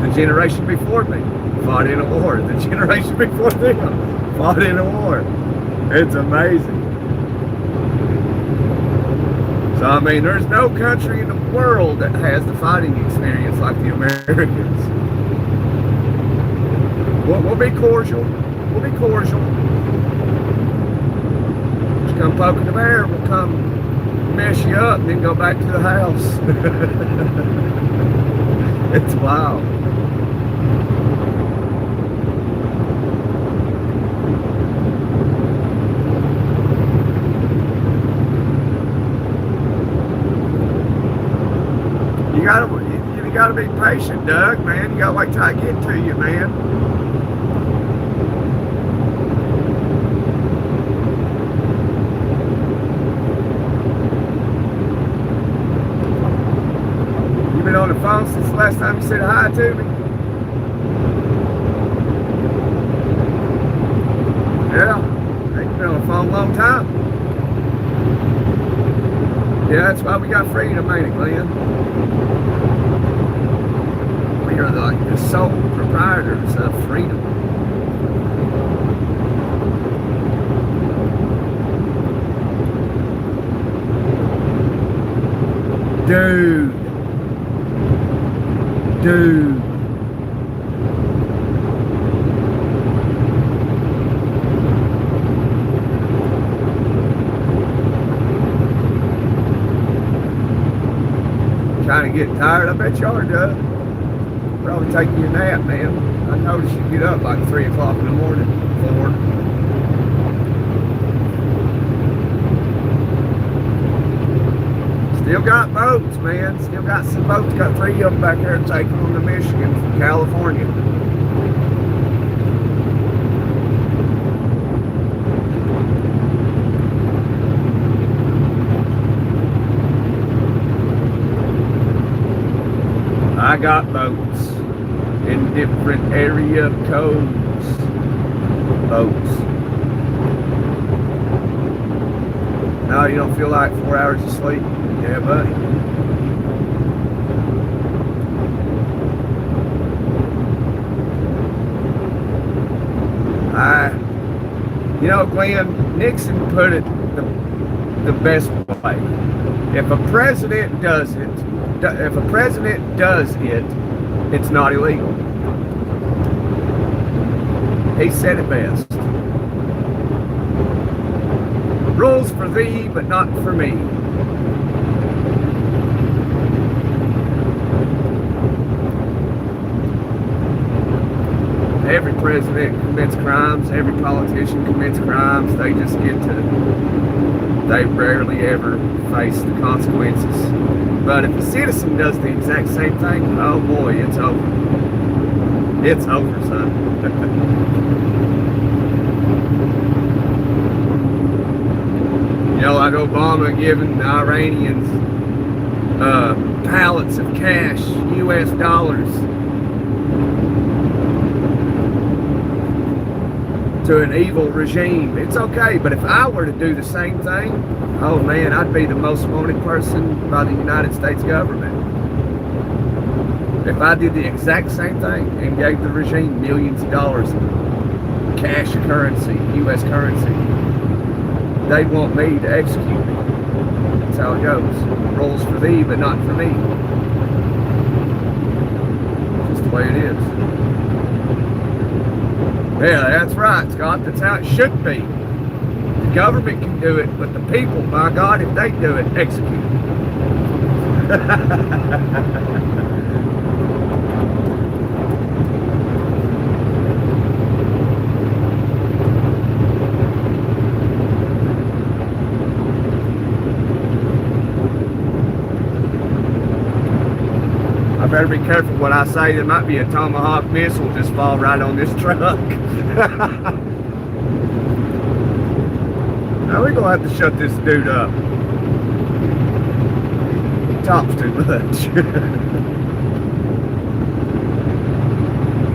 The generation before me fought in a war. The generation before them fought in a war. It's amazing. So, I mean, there's no country in the world that has the fighting experience like the Americans. We'll be cordial. We'll be cordial. Just come poking the bear, we'll come mess you up and then go back to the house. It's wild. You gotta be patient, Doug, man. You gotta wait till I get to you, man. Been on the phone since the last time you said hi to me? Yeah, you've been on the phone a long time. Yeah, that's why we got freedom, ain't it, Glenn? We are like the sole proprietors of freedom. Dude. Kind of getting tired? I bet you are, Doug. Probably taking you a nap, man. I noticed you get up like 3 o'clock in the morning, 4. Still got boats, man. Still got some boats. Got 3 of them back there taking them to Michigan from California. I got boats in different area codes. Boats. No, you don't feel like 4 hours of sleep? Yeah, buddy. You know, Glenn, Nixon put it the best way. If a president does it, it's not illegal. He said it best. Rules for thee, but not for me. Every president commits crimes, every politician commits crimes, they just get to, they rarely ever face the consequences. But if a citizen does the exact same thing, oh boy, it's over. It's over, son. You know, like Obama giving the Iranians pallets of cash, US dollars, to an evil regime. It's okay, but if I were to do the same thing, oh man, I'd be the most wanted person by the United States government. If I did the exact same thing and gave the regime millions of dollars in cash currency, US currency, they want me to execute me. That's how it goes. Rules for thee, but not for me. Just the way it is. Yeah, that's right, Scott. That's how it should be. The government can do it, but the people, by God, if they do it, execute it. I better be careful what I say. There might be a Tomahawk missile just fall right on this truck. Now we're gonna have to shut this dude up. He talks too much.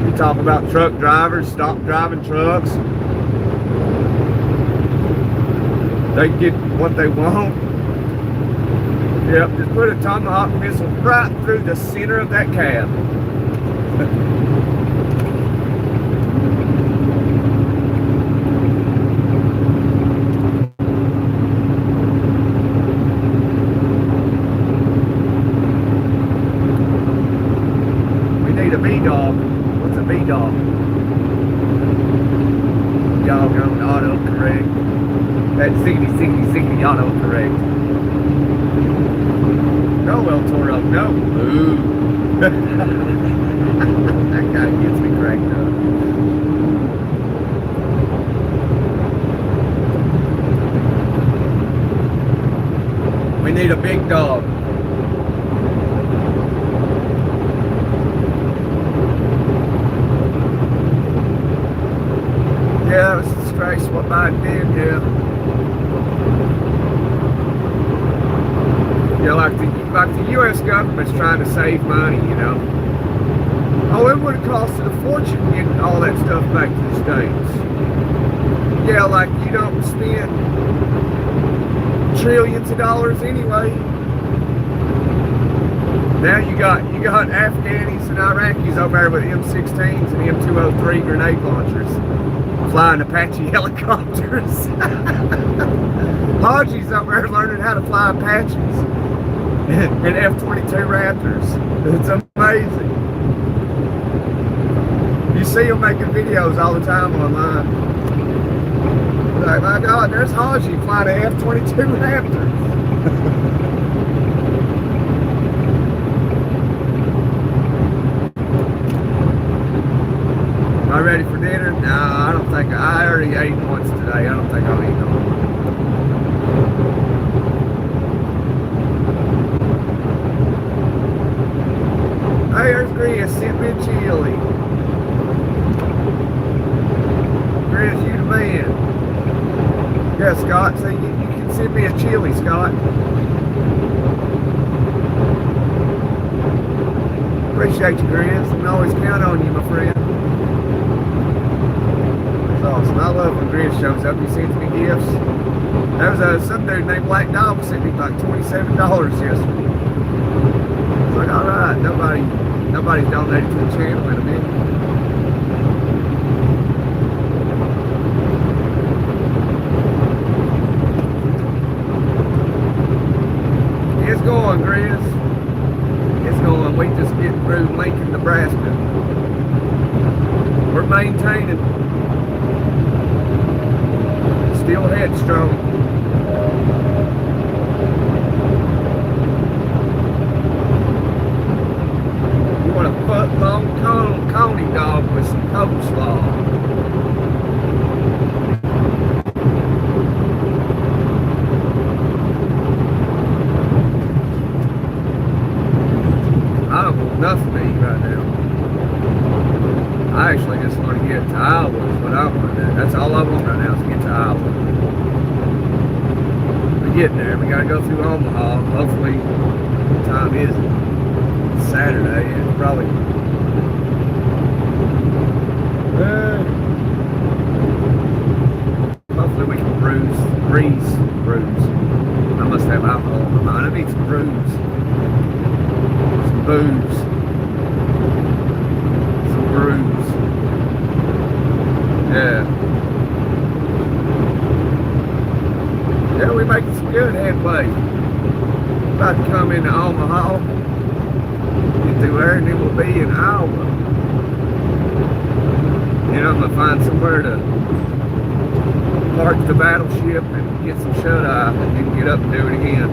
You talk about truck drivers, stop driving trucks. They get what they want. Yep, just put a Tomahawk missile right through the center of that cab. We need a B-dog. What's a B-dog? Dog on autocorrect. That ziggy autocorrect. No, El Toro, no. Ooh. That guy gets me cracked up. We need a big dog. Yeah, it's a disgrace what Biden did, yeah. Yeah, like the U.S. government's trying to save money, you know. Oh, it would have costed a fortune getting all that stuff back to the States. Yeah, like you don't spend trillions of dollars anyway. Now you got Afghanis and Iraqis over there with M16s and M203 grenade launchers, flying Apache helicopters. Haji's over there learning how to fly Apaches and F-22 Raptors. It's amazing. You see them making videos all the time online. Like, my God, there's Haji flying an F-22 Raptor. Am I ready for dinner? No, I don't think. I already ate once today. I don't think I'll eat no more. Hey, there's Chris. Send me a chili. Chris, you the man. Yeah, Scott. So you can send me a chili, Scott. Appreciate you, Chris. I can always count on you, my friend. Awesome. I love when Chris shows up. He sends me gifts. There was some dude named Black Dog sent me like $27 yesterday. It's like, all right, nobody's donated to the channel in a minute. It's going, Chris. It's going. We just get through Lincoln, Nebraska. We're maintaining. Still headstrong. You want a foot-long coney dog with some coleslaw. I don't want nothing to eat right now. I actually just want to get to Iowa is what I want to do. That's all I want right now is to get to Iowa. We're getting there. We got to go through Omaha. Hopefully, the time is Saturday. It's probably... hopefully we can breeze. I must have alcohol in my mind. I need some brews. Some booze. Brews. Yeah. Yeah, we're making some good headway. About to come into Omaha. Get through there and then we'll be in Iowa. Then I'm going to find somewhere to park the battleship and get some shut-eye and then get up and do it again.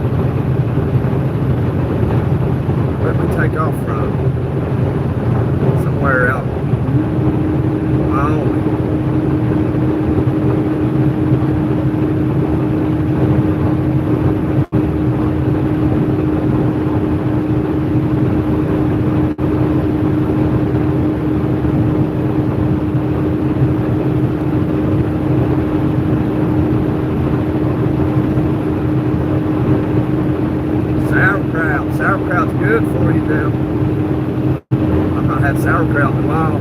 Where did we take off from? Somewhere out Wyoming. Sauerkraut's good for you now. I've not had sauerkraut in a while.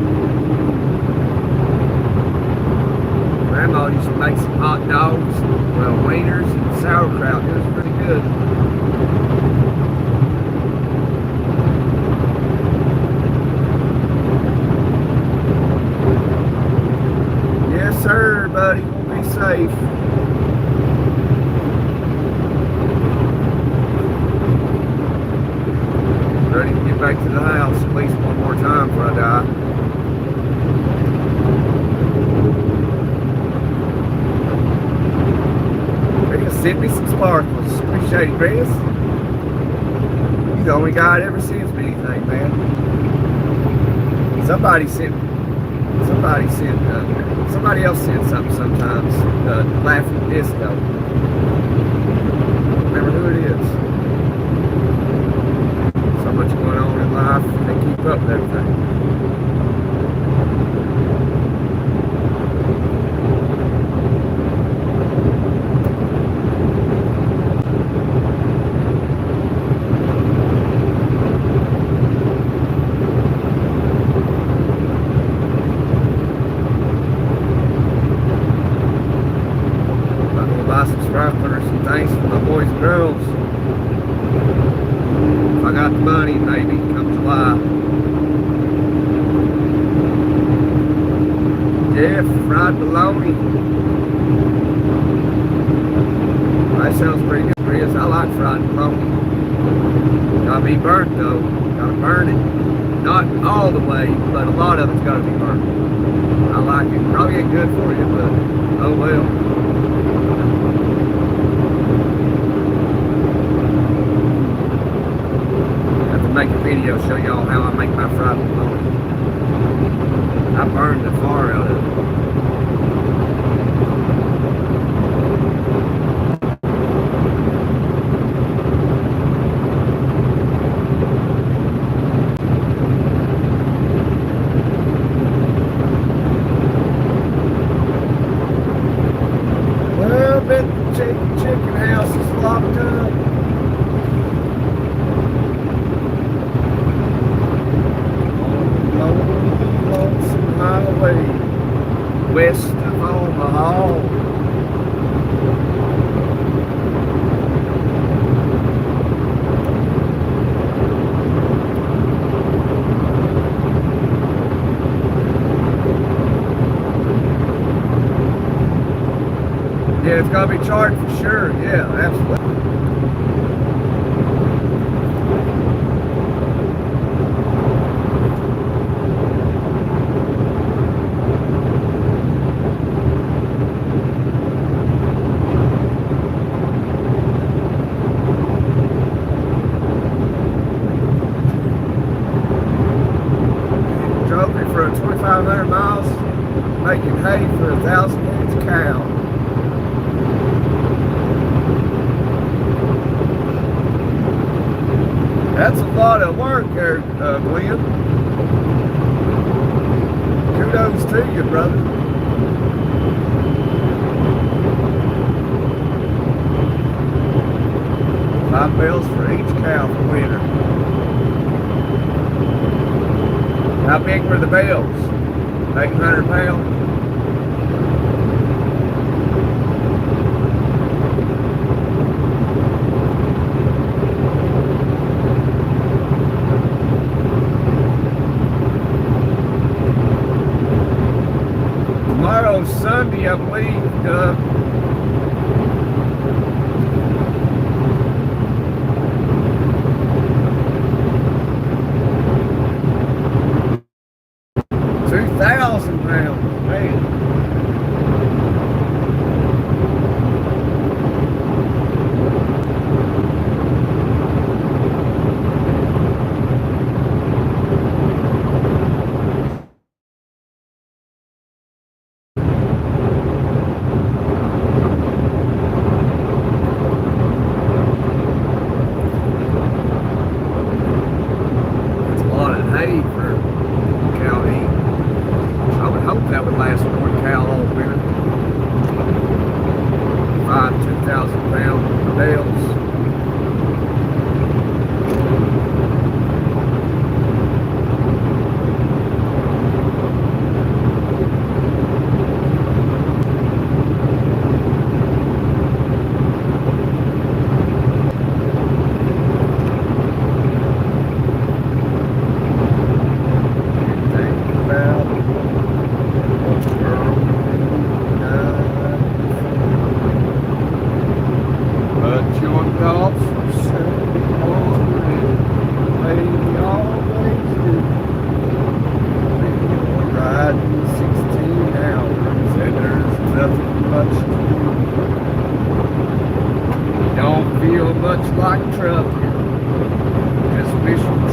Grandma used to make some hot dogs, well, wieners and sauerkraut. It was pretty good. Yes, sir, buddy. We'll be safe. Ready to get back to the house at least one more time before I die. Sent me some sparkles. Appreciate it, Chris. You're the only guy that ever sends me anything, man. Somebody else sent something sometimes. Laughing Disco. Remember who it is. So much going on in life, they keep up with everything. Some things for my boys and girls. If I got the money, maybe come July. Yeah, fried bologna. That sounds pretty good, Chris. I like fried bologna. Gotta be burnt though. Gotta burn it. Not all the way, but a lot of it's gotta be burnt. I like it. Probably ain't good for you, but oh well. Make a video show y'all how I make my fried bologna. I burned the far out of it. Well, the chicken house is locked up. Highway west of Omaha. Yeah, it's gotta be charged for sure. Yeah, absolutely. For 2,500 miles, making hay for 1,000 heads of cow. That's a lot of work there, Glenn. Kudos to you, brother. $5 for each cow for winter. How big were the bales? 800 pounds? Tomorrow's Sunday, I believe. 2,000 pounds, man. That's a lot of hay for cow to eat. I would hope that would last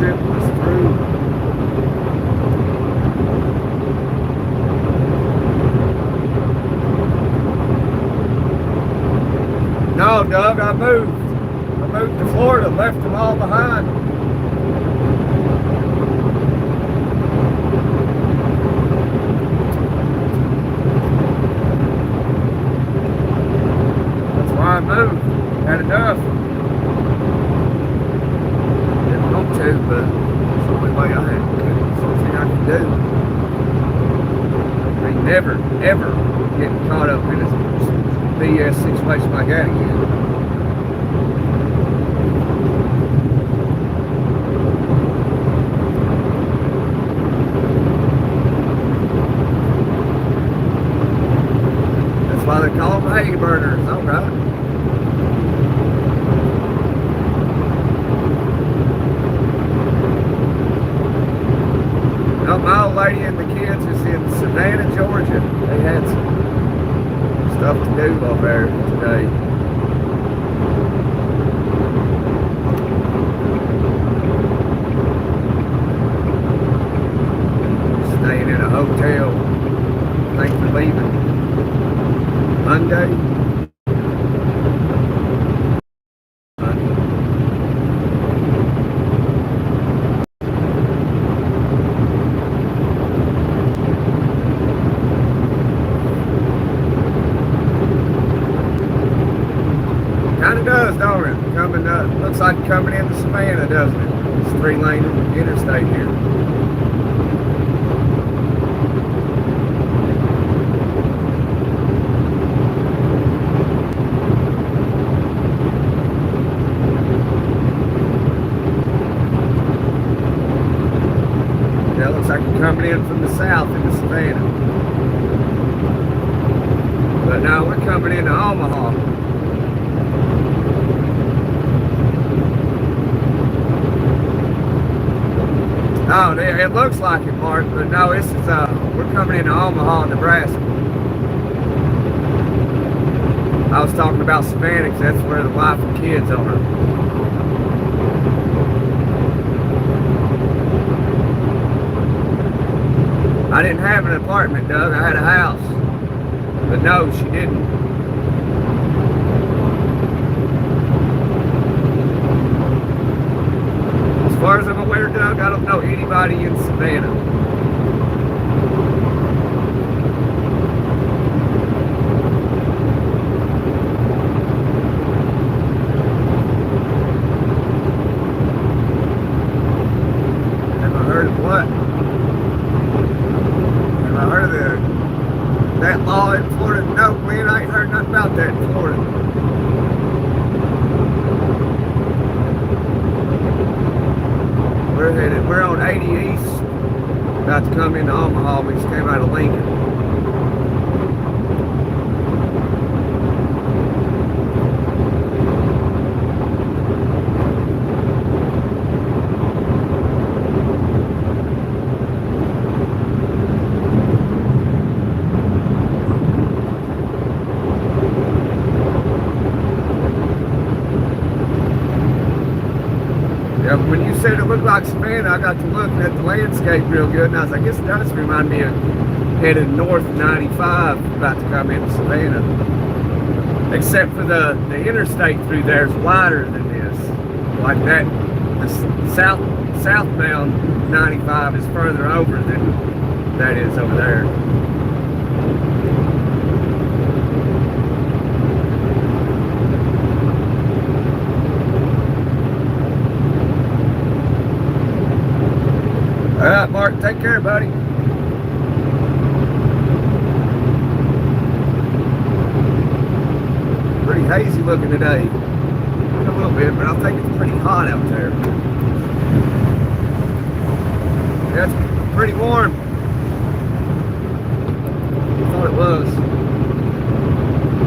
tripping us through. No, Doug, I moved. I moved to Florida, left them all behind. That's why I moved. Had enough. Didn't want to, but it's the only way I had. It's the only thing I could do. I ain't never, ever getting caught up in this BS situation like that again. That's why they call them hay burners, all right. Now, my old lady and the kids is in Savannah, Georgia. They had some stuff to do over there today. Staying in a hotel. Thanks for leaving Monday. Kind of does, don't it? Coming up, looks like coming into Savannah, doesn't it? It's 3-lane interstate here. Yeah, looks like we're coming in from the south into Savannah. But now we're coming into Omaha. Oh, it looks like it, Mark, but no, this is, we're coming into Omaha, Nebraska. I was talking about Savannah because that's where the wife and kids are. I didn't have an apartment, Doug. I had a house. But no, she didn't. As far as I'm aware, Doug, I don't know anybody in Savannah. Have I heard of what? Have I heard of that law in Florida? No, man, I ain't heard nothing about that in Florida. We're on 80 East, about to come into Omaha. We just came out of Lincoln. Yeah, when you said it looked like Savannah, I got to looking at the landscape real good, and I was like, this does remind me of heading north 95, about to come into Savannah. Except for the interstate through there is wider than this. Like that, the southbound 95 is further over than that is over there. All right, Mark, take care, buddy. Pretty hazy looking today. A little bit, but I think it's pretty hot out there. Yeah, it's pretty warm. I thought it was.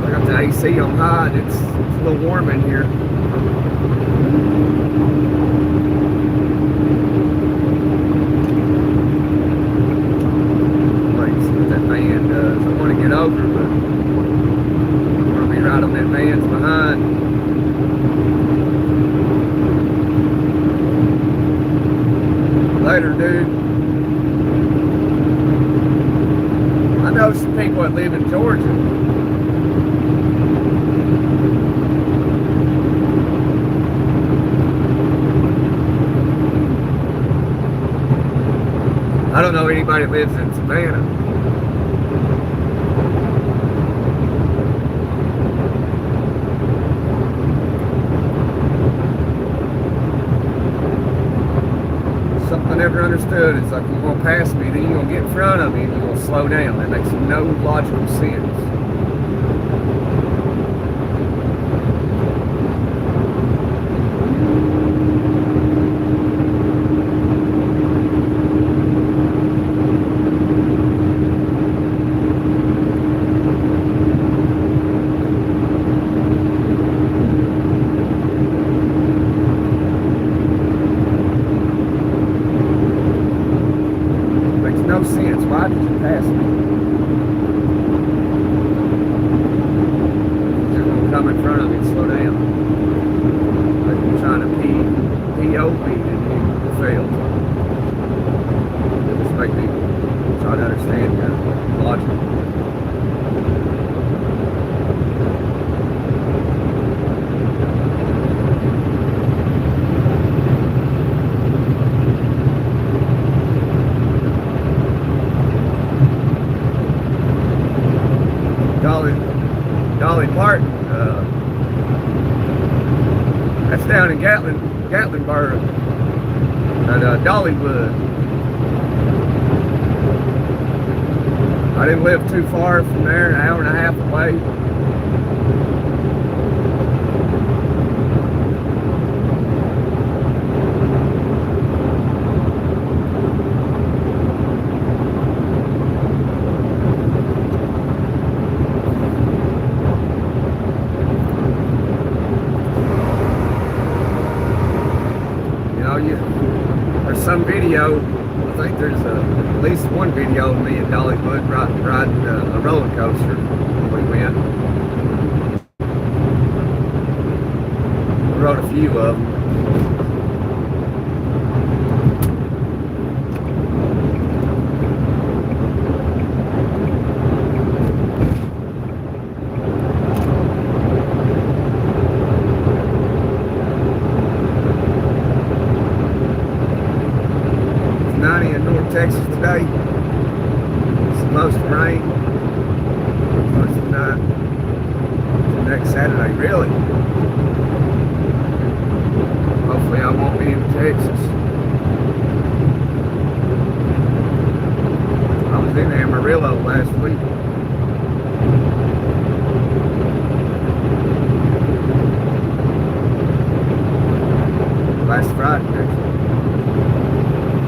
I got the AC on high, and it's a little warm in here. Over, but I'm gonna be right on that man's behind. later, dude. I know some people that live in Georgia. I don't know anybody that lives in Savannah. Something I never understood is like, you're going to pass me, then you're going to get in front of me and you're going to slow down. That makes no logical sense. No sense. Why did you pass me? You're going to come in front of me and slow down. Like you're trying to P.O.P. and you failed. It just make me try to understand your logic. Dolly Parton, that's down in Gatlinburg, at Dollywood. I didn't live too far from there, an hour and a half away. There's some video, I think there's at least one video of me and Dollywood riding a roller coaster when we went. We rode a few of them. In North Texas today. It's supposed to rain most of the night. Next Saturday, really. Hopefully I won't be in Texas. I was in Amarillo last week. Last Friday, actually.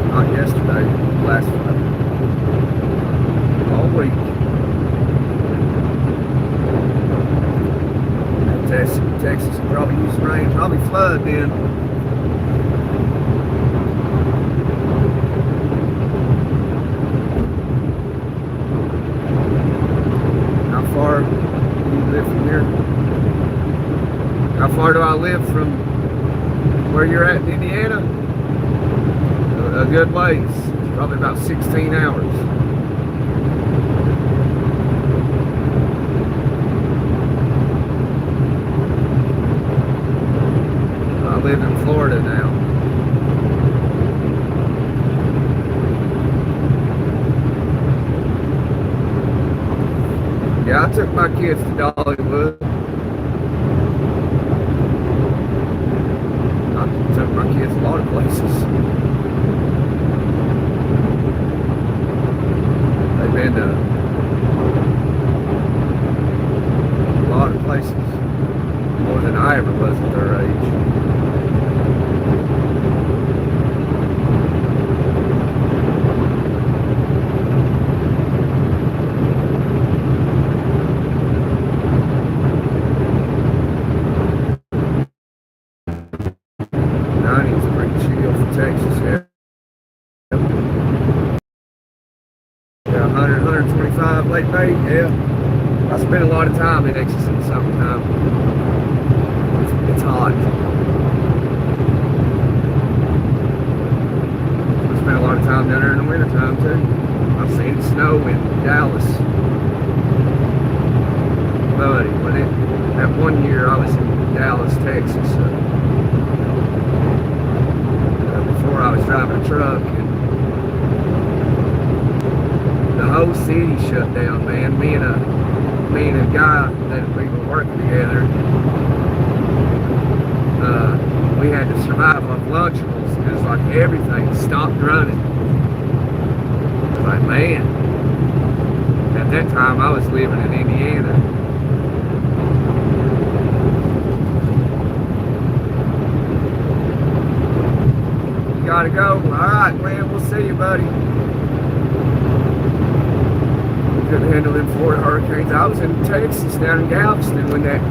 Not yesterday, last Friday. All week. Texas will probably use rain, probably flood then. How far do you live from here? How far do I live from where you're at in Indiana? A good ways, probably about 16 hours. I live in Florida now. Yeah, I took my kids to Dollywood. I took my kids a lot of places. They've been to a lot of places, more than I ever was at their age. Texas, yeah. 100, 125 late May, yeah. I spend a lot of time in Texas in the summertime. It's hot. I spend a summertime down there in the wintertime too. I've seen it snow in Dallas. Buddy, that one year I was in Dallas, Texas, before I was driving a truck, and the whole city shut down, man. Me and a guy that we were working together, we had to survive off Lunchables because like everything stopped running. Like, man, at that time I was living in Indiana. You gotta go. All right, man, we'll see you, buddy. Couldn't handle them Florida hurricanes. I was in Texas down in Galveston when that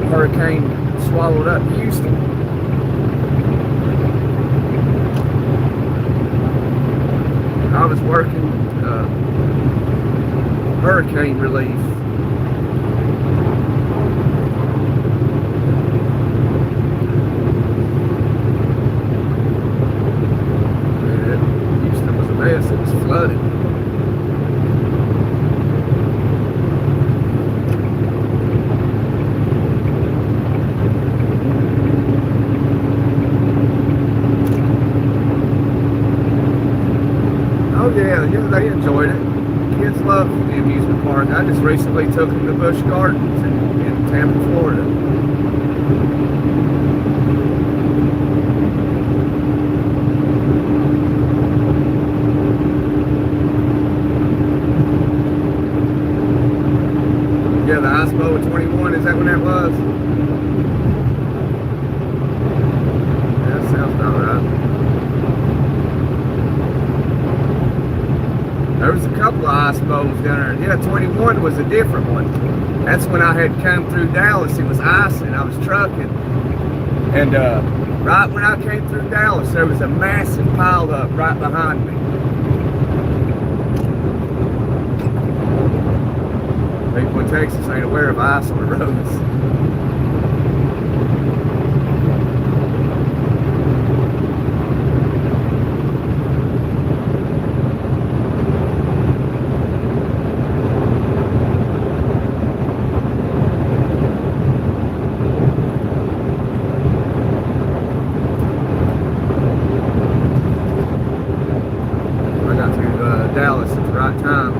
hurricane swallowed up Houston. I was working hurricane relief. And Houston was a mess. It was flooded. Yeah, they enjoyed it. Kids love the amusement park. I just recently took them to Busch Gardens in Tampa, Florida. Yeah, the Ice Bowl of 21, is that when that was? Yeah, that sounds about right. There was a couple of ice bowls down there. Yeah, 21 was a different one. That's when I had come through Dallas. It was icing. I was trucking. And right when I came through Dallas, there was a massive pile up right behind me. People in Texas ain't aware of ice on the roads. Dallas at the right time.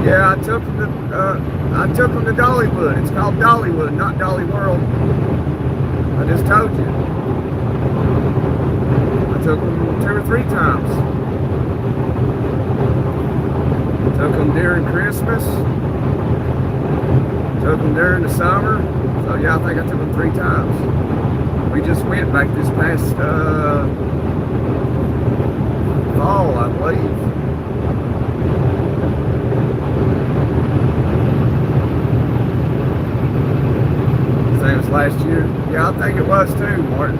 Yeah, I took them to Dollywood. It's called Dollywood, not Dolly World. I just told you. I took them 2 or 3 times. Took them during Christmas. Took them during the summer. So yeah, I think I took them 3 times. We just went back this past fall, I believe. It was last year. Yeah, I think it was too, Martin.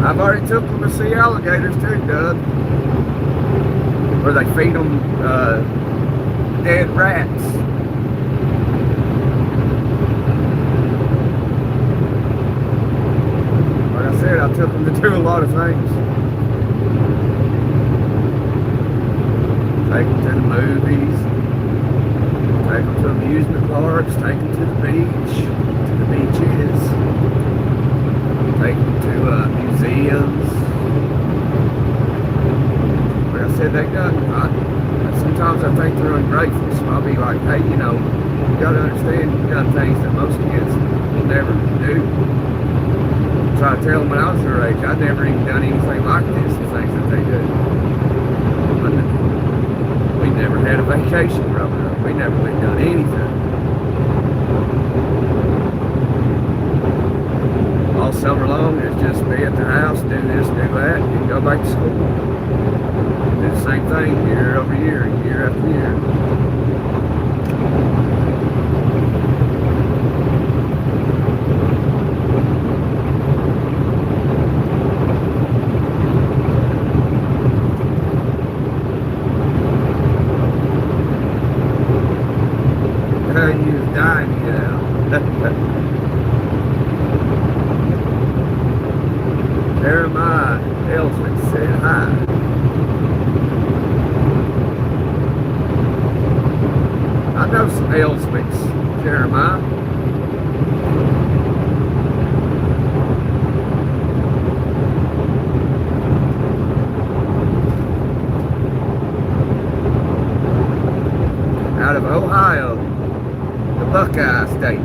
I've already took them to see alligators too, Doug. Where they feed them dead rats. I took them to do a lot of things. Take them to the movies, take them to amusement parks, take them to the beach, to the beaches, take them to museums. Like I said, sometimes I think they're ungrateful, so I'll be like, hey, you know, you gotta understand, you got things that most kids will never do. Try to tell them when I was their age, I'd never even done anything like this, the things that they do. We never had a vacation growing up. We never went done anything. All summer long, long as just be at the house, do this, do that, and go back to school. Do the same thing year over year, year after year. You've died, you know. Jeremiah Ellswick said hi. I know some Ellswicks, Jeremiah. Out of Ohio, the Buckeye State.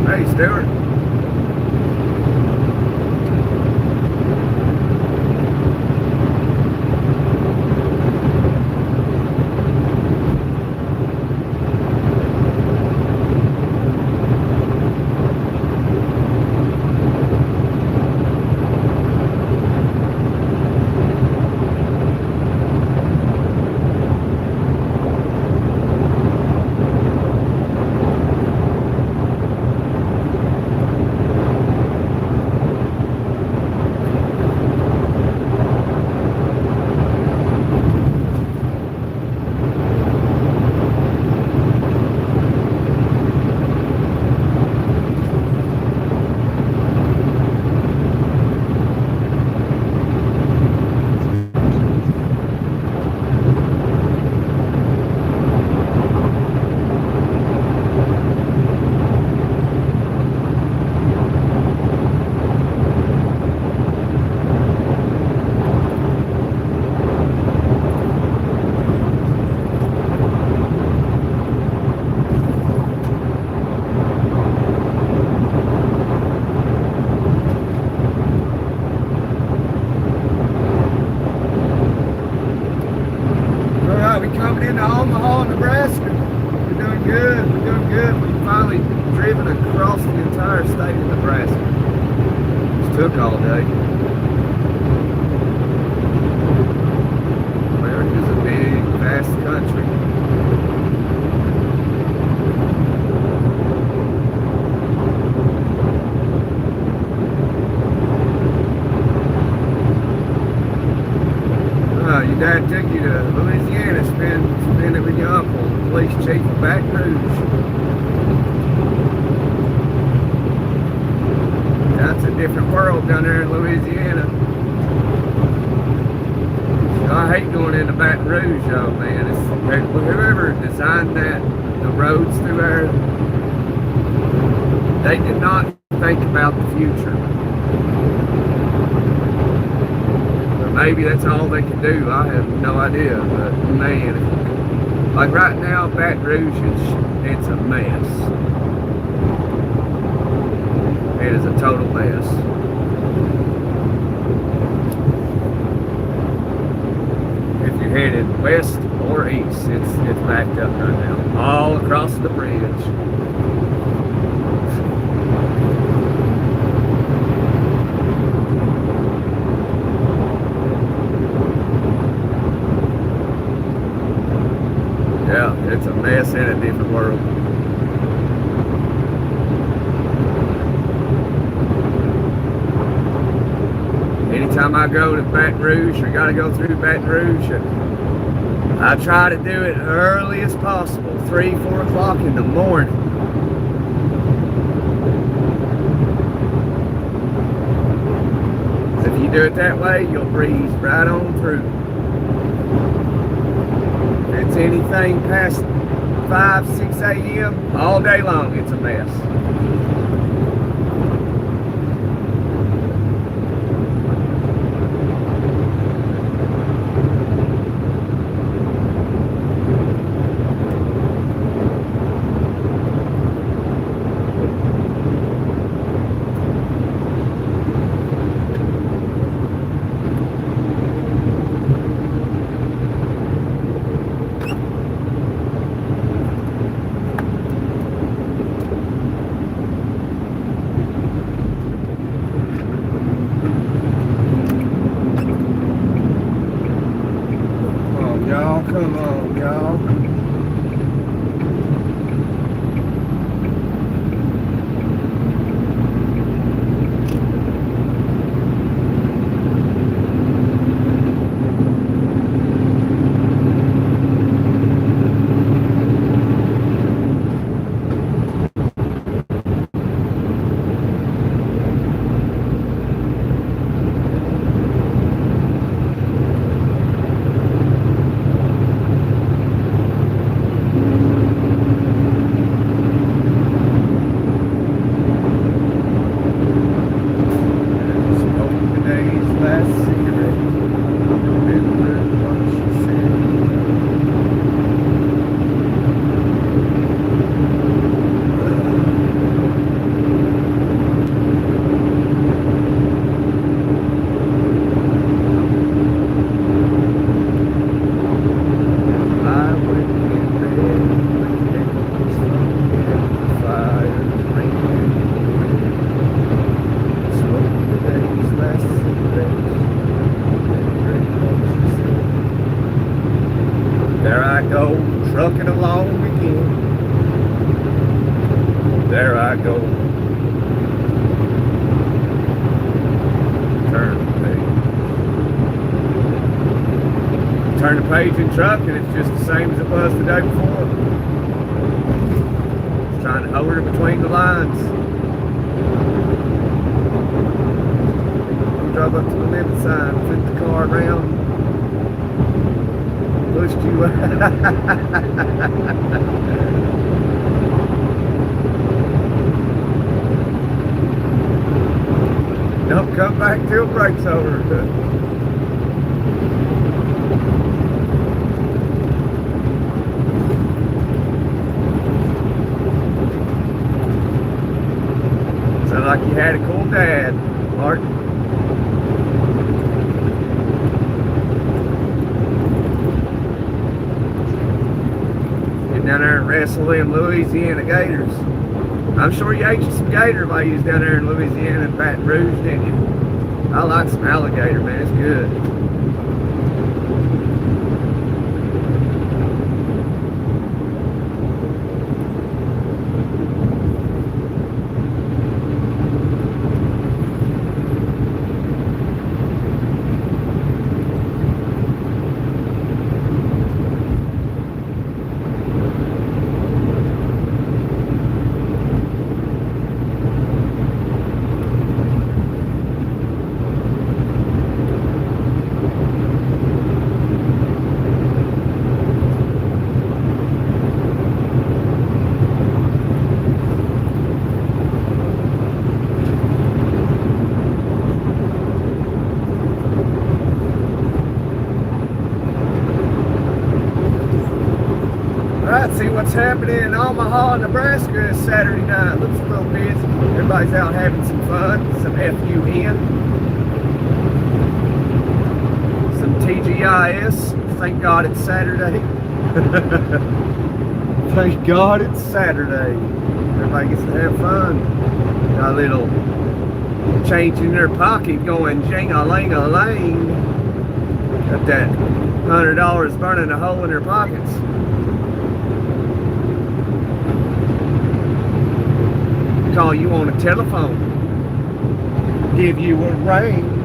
Hey, Stuart. Coming into Omaha, Nebraska. We're doing good. We're doing good. We've finally driven across the entire state of Nebraska. It took all day. America's a big, vast country. Your dad took you to Louisiana, spend it with your uncle, the police chief of Baton Rouge. That's a different world down there in Louisiana. I hate going into Baton Rouge, though, man. Whoever designed the roads through there, they did not think about the future. Maybe that's all they can do. I have no idea. But man, like right now, Baton Rouge, it's a mess. It is a total mess. If you're headed west or east, it's backed up right now. All across the bridge. Yeah, it's a mess in a different world. Anytime I go to Baton Rouge, or gotta go through Baton Rouge, I try to do it early as possible, 3, 4 o'clock in the morning. If you do it that way, you'll breeze right on through. If it's anything past 5, 6 a.m. all day long, it's a mess. I go. Turn the page in truck and it's just the same as it was the day before. Just trying to hold her between the lines. Drove up to the limit sign, flipped the car around, pushed you Don't come back till break's over. Sound like you had a cool dad, Martin. Get down there and wrestle them Louisiana Gators. I'm sure you ate you some gator while you was down there in Louisiana and Baton Rouge, didn't you? I like some alligator, man. It's good. See what's happening in Omaha, Nebraska is Saturday night. Looks a little busy. Everybody's out having some fun, some FUN, some TGIS. Thank God it's Saturday. Thank God it's Saturday. Everybody gets to have fun. Got a little change in their pocket going jing-a-ling-a-ling. Got that $100 burning a hole in their pockets. Call you on a telephone, give you a ring.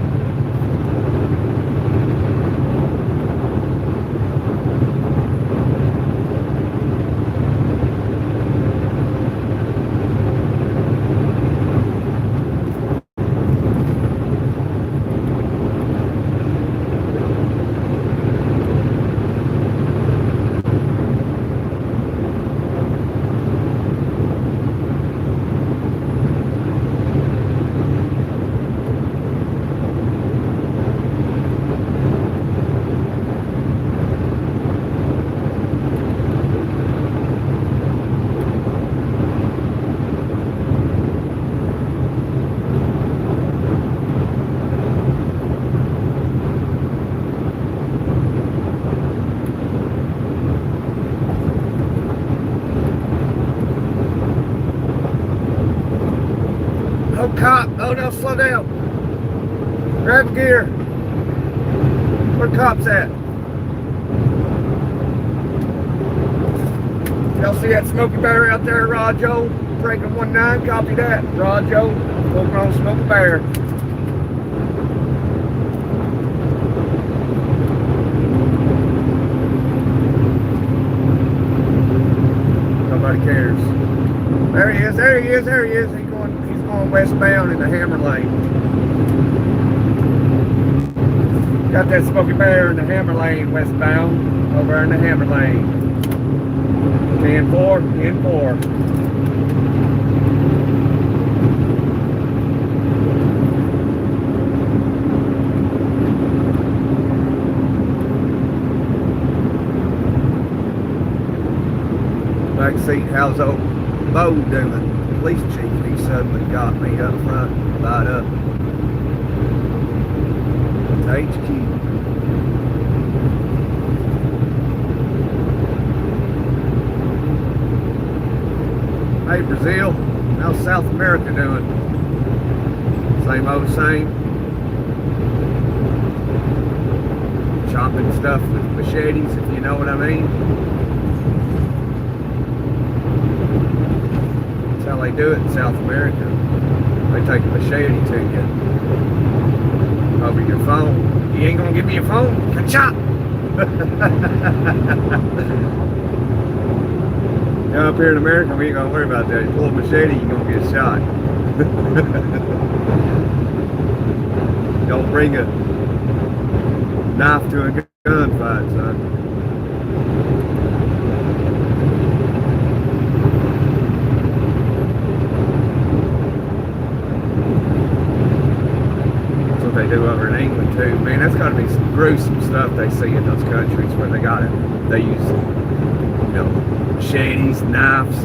Oh, cop. Oh, no, slow down. Grab gear. Where the cops at? Y'all see that Smoky Bear out there, Rod Joe? Breaking 19, copy that. Rod Joe, working on Smoky Bear. Nobody cares. There he is, there he is, there he is. He's going westbound in the Hammer Lane. Got that Smoky Bear in the Hammer Lane westbound, over in the Hammer Lane. 10-4, 10-4. Back seat, how's old Bo doing? Police chief, he suddenly got me up front, light up. To HQ. Hey Brazil, how's South America doing? Same old same. Chopping stuff with machetes, if you know what I mean. That's how they do it in South America. They take a machete to you over your phone. You ain't gonna give me your phone? Ka-chop! Now up here in America, we ain't gonna worry about that. You pull a machete, you're gonna get shot. Don't bring a knife to a gunfight, son. That's what they do over in England too. Man, that's gotta be some gruesome stuff they see in those countries where they use, you know, machetes, knives,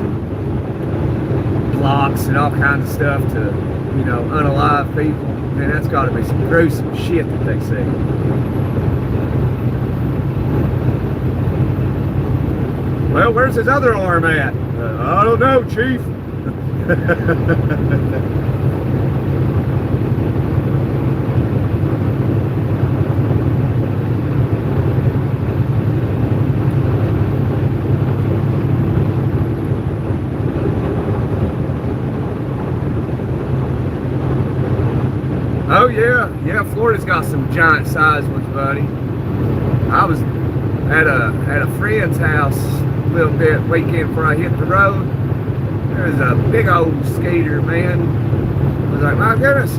blocks, and all kinds of stuff to, you know, unalive people. Man, that's got to be some gruesome shit that they see. Well, where's his other arm at? I don't know, Chief. Oh yeah, Florida's got some giant size ones, buddy. I was at a friend's house a little bit weekend before I hit the road. There's a big old skeeter, man. I was like, my goodness,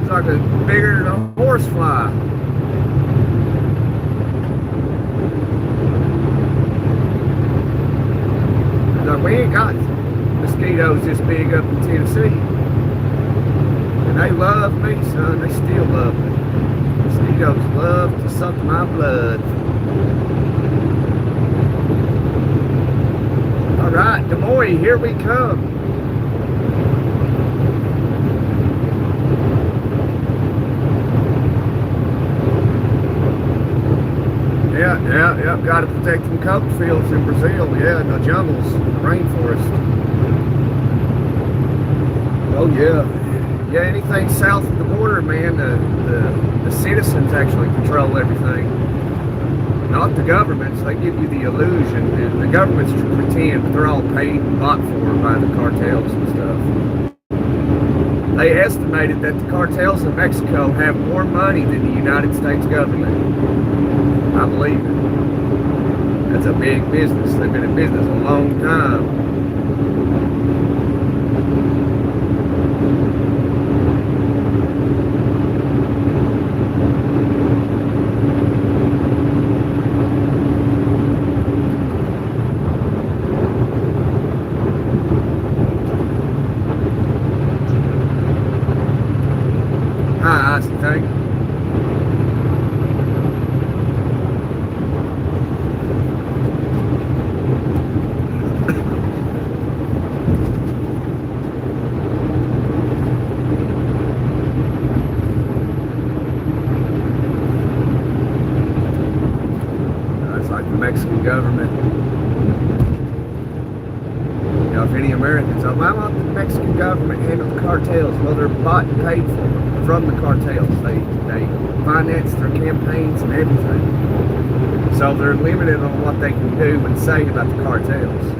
it's like bigger than a horsefly. I was like, we ain't got mosquitoes this big up in Tennessee. They love me, son. They still love me. Mosquitoes love to suck my blood. All right, Des Moines, here we come. Yeah. Got to protect them coke fields in Brazil. Yeah, the jungles, the rainforest. Oh yeah. Yeah, anything south of the border, man, the citizens actually control everything. Not the governments. They give you the illusion. And the governments pretend, but they're all paid and bought for by the cartels and stuff. They estimated that the cartels in Mexico have more money than the United States government. I believe it. That's a big business. They've been in business a long time. Tank. It's like the Mexican government. You know, if any Americans say, why won't the Mexican government handle the cartels? Well, they're bought and paid for from the cartels. They finance their campaigns and everything. So they're limited on what they can do and say about the cartels.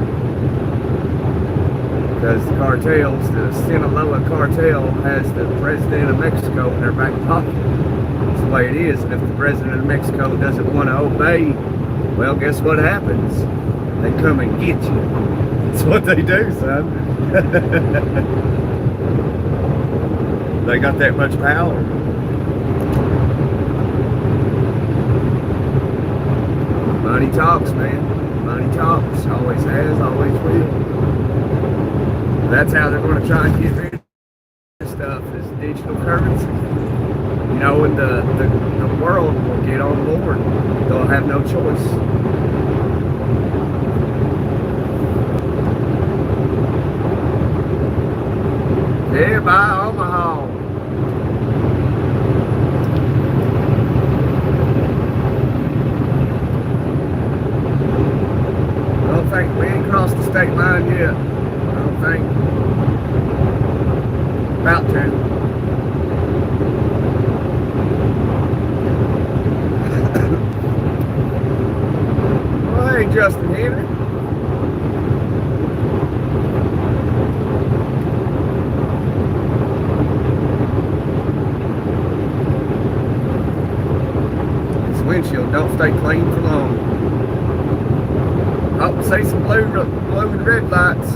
Because the cartels, the Sinaloa cartel has the president of Mexico in their back pocket. That's the way it is. And if the president of Mexico doesn't want to obey, well, guess what happens? They come and get you. That's what they do, son. They got that much power. Money talks, man. Money talks. Always has, always will. That's how they're going to try and get rid of this stuff, is digital currency. You know, and the world will get on board. They'll have no choice. Yeah, bye, Omaha. I don't think we ain't crossed the state line yet. I don't think. About to. Well, hey, Justin Henry. stay clean for long. Oh, see some blue and red lights.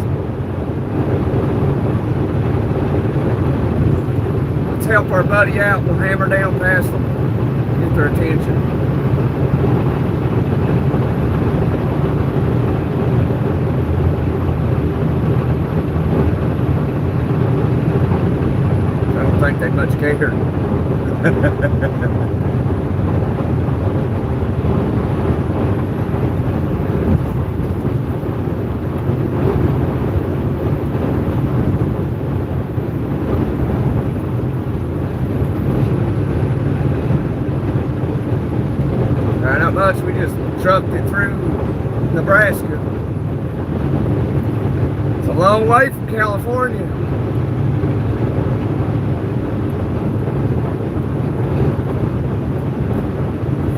Let's help our buddy out. We'll hammer down past them, get their attention. I don't think they much care. Not much, we just trucked it through Nebraska. It's a long way from California.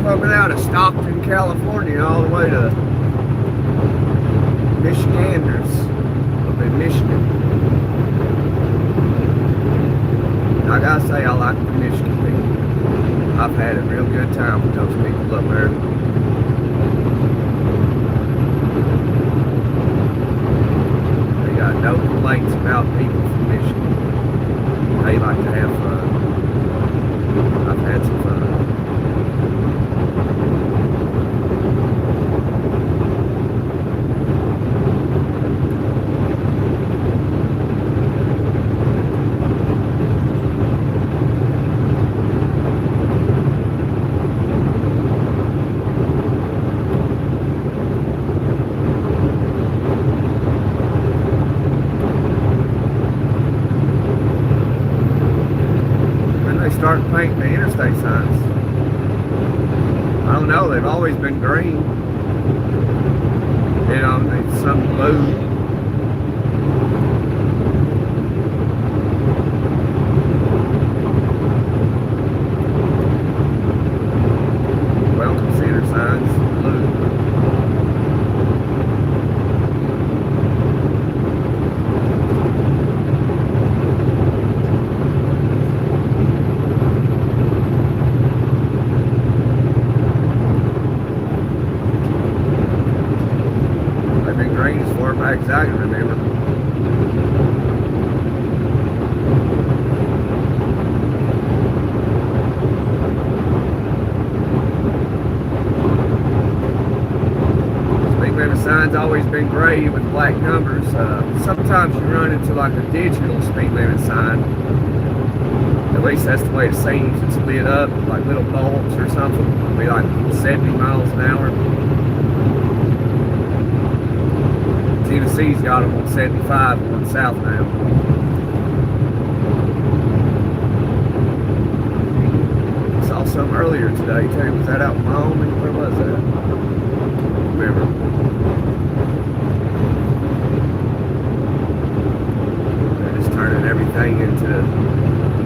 Coming out of Stockton, California, all the way to Michiganders up in Michigan. I gotta say, I like the Michigan people. I've had a real good time with those people up there. They got no complaints about people from Michigan. They like to have fun. I've had some fun. Start painting the interstate signs. I don't know, they've always been green. You know, there's some blue. Welcome center signs, blue. As far back as I can remember. Speed limit sign's always been gray with black numbers. Sometimes you run into like a digital speed limit sign. At least that's the way it seems. It's lit up like little bulbs or something. It'll be like 70 miles an hour. Tennessee's got them on 75 going south now. Saw some earlier today too. Was that out in Wyoming? Where was that? Remember? They're just turning everything into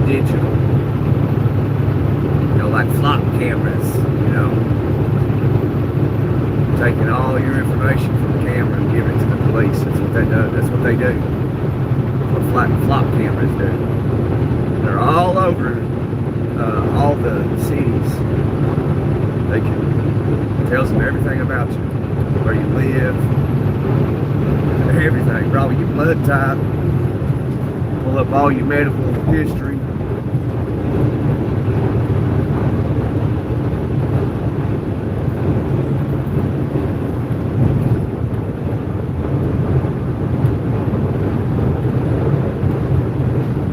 digital. You know, like flop cameras, you know. Taking all your information from the camera and giving it to the police. That's what they do. That's what they do. What flop cameras do. They're all over all the cities. They can tells them everything about you, where you live, everything. Probably your blood type. Pull up all your medical history.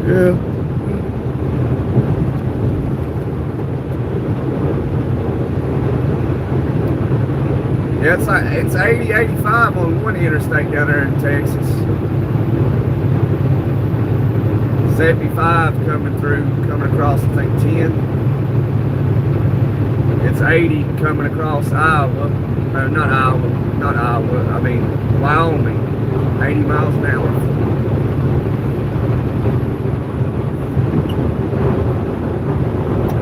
Yeah. Yeah, it's 80, 85 on one interstate down there in Texas. 75 coming across, I think 10. It's 80 coming across Iowa. Not Iowa, I mean Wyoming. 80 miles an hour.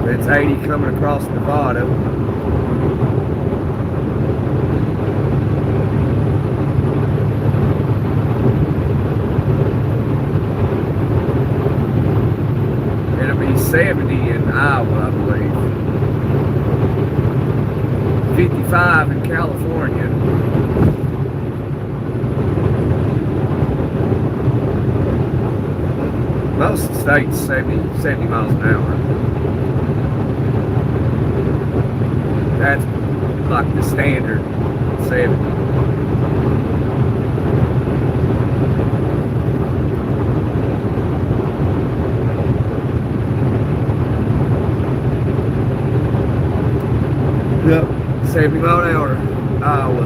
It's 80 coming across Nevada. It'll be 70 in Iowa, I believe. 65 in California. Most states 70 miles an hour. That's like the standard 70. Yep, 70 mile an hour, Iowa.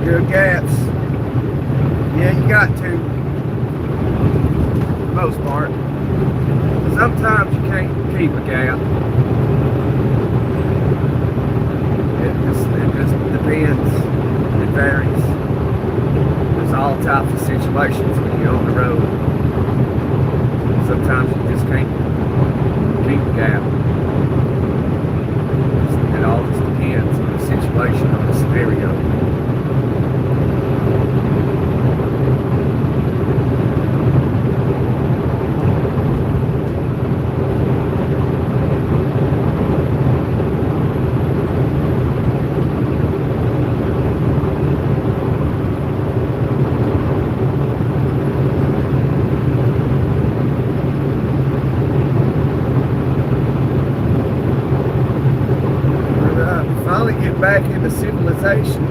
Good gaps. Yeah, you got to. For the most part. Sometimes you can't keep a gap. It just depends. It varies. There's all types of situations when you're on the road. Sometimes you just can't keep a gap. It all just depends on the situation, on the scenario. Back into civilization.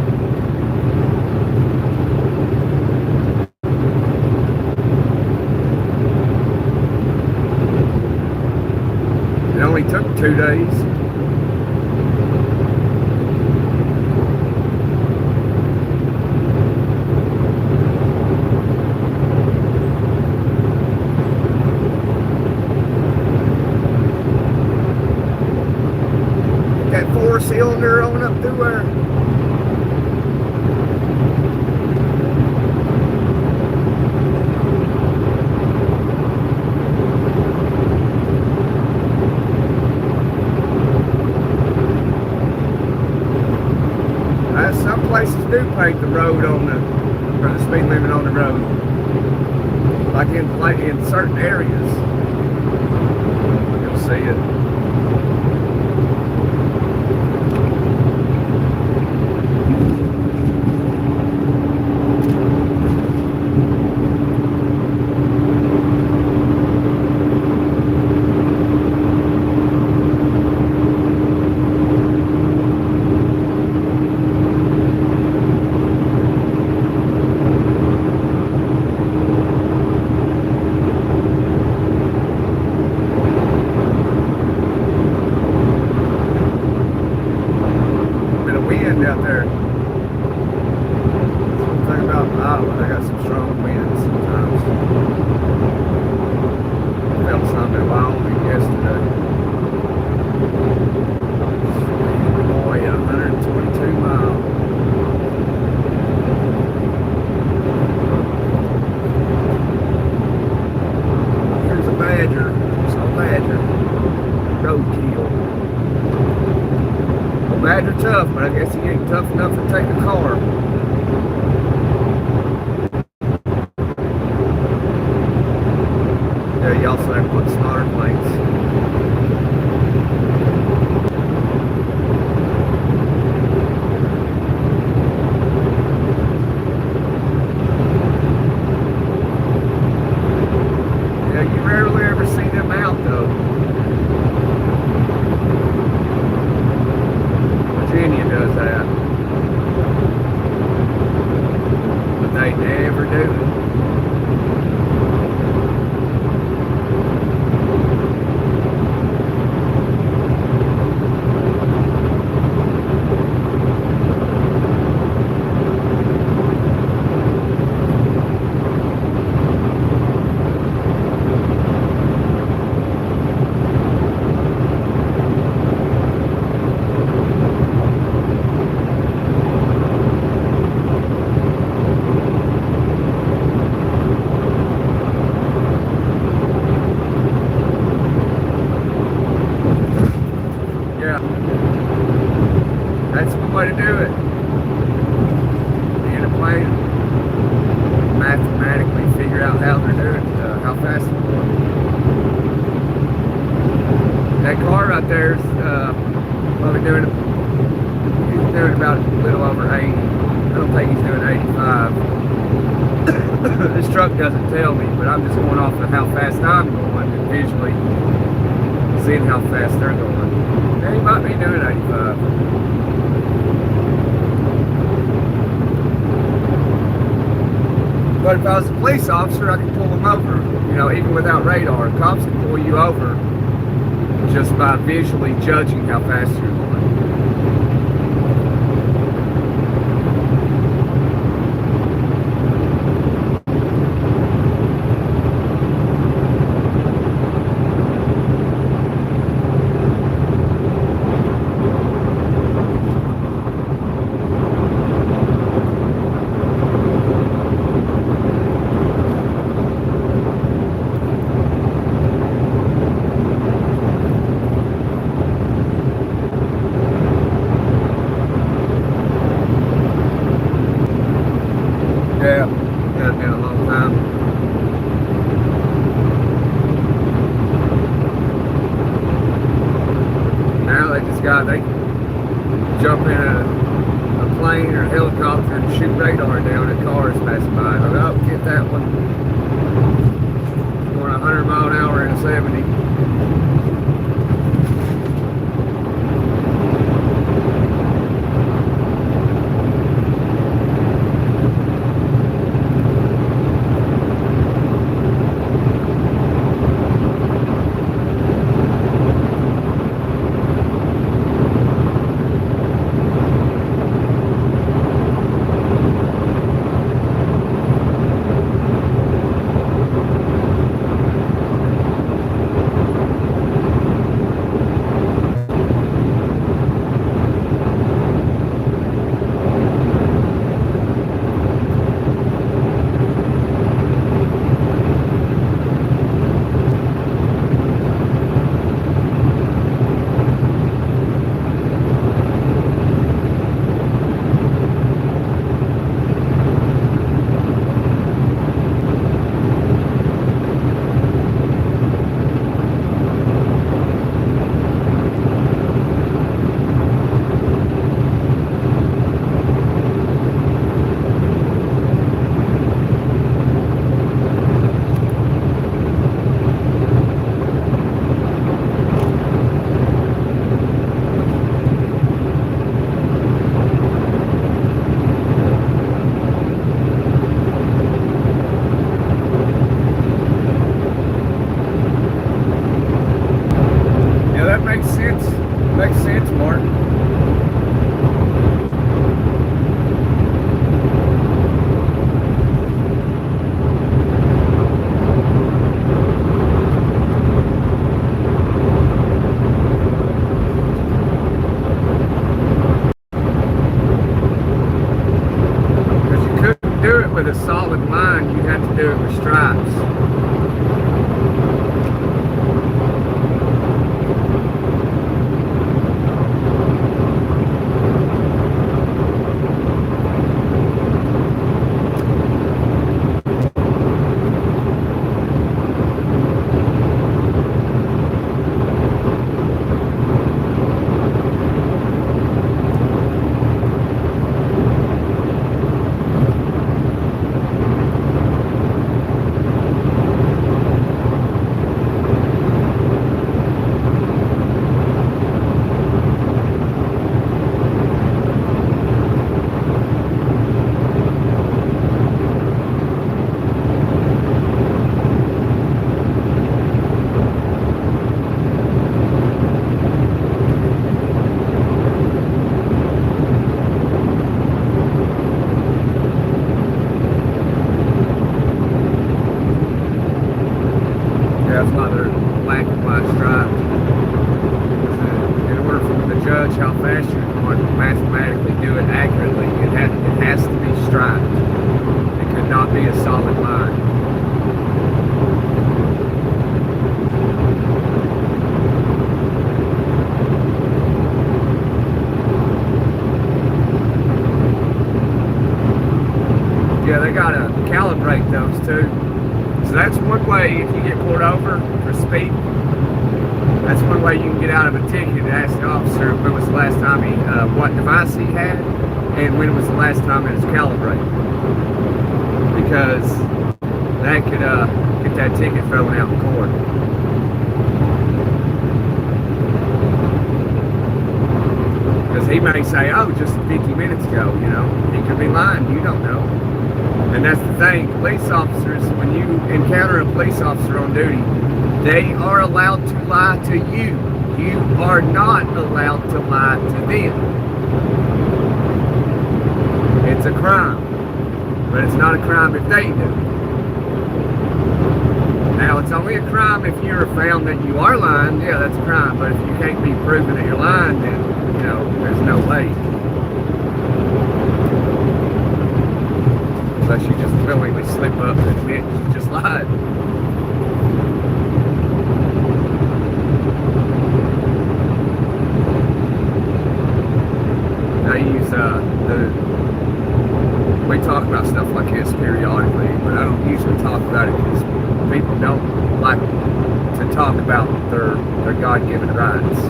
It only took 2 days. That 4-cylinder on up through there. Some places do paint the road on the, or the speed limit on the road, like in certain areas. You'll see it. Out there. Something about Iowa, they got some strong winds sometimes. I felt something in Wyoming yesterday. Boy, 122 miles. Here's a badger. It's a badger. Roadkill. Badger tough, but I guess he ain't tough enough to take a car. Yeah, you also have to put smaller plates. Yeah, you rarely ever see them out though. Virginia does that, but they never do it. That car right there is probably doing about a little over 80. I don't think he's doing 85. This truck doesn't tell me, but I'm just going off of how fast I'm going and visually seeing how fast they're going. Yeah, he might be doing 85. But if I was a police officer, I could pull them over. You know, even without radar. Cops can pull you over just by visually judging how fast you're going. Yeah, that's been a long time. Now they can jump in a plane or a helicopter and shoot radar down at cars passing by. Like, oh, get that one. Going 100 mile an hour in a 70. Makes sense, Martin. Because you couldn't do it with a solid line, you had to do it with stripes. That's why they're black and white stripes. In order for them to judge how fast you're going to mathematically do it accurately, it has to be striped. It could not be a solid line. Yeah, they gotta calibrate those too. So that's one way if you get pulled over for speed. That's one way you can get out of a ticket. Ask the officer when was the last time what device he had, and when was the last time it was calibrated. Because that could get that ticket thrown out in court. Because he may say, oh, just 50 minutes ago, you know. He could be lying, you don't know. And that's the thing, police officers, when you encounter a police officer on duty, they are allowed to lie to you. You are not allowed to lie to them. It's a crime, but it's not a crime if they do. Now, it's only a crime if you're found that you are lying. Yeah, that's a crime, but if you can't be proven that you're lying, then, you know, there's no way. Unless you just willingly slip up and admit you just lied. I use we talk about stuff like this periodically, but I don't usually talk about it because people don't like to talk about their God-given rights.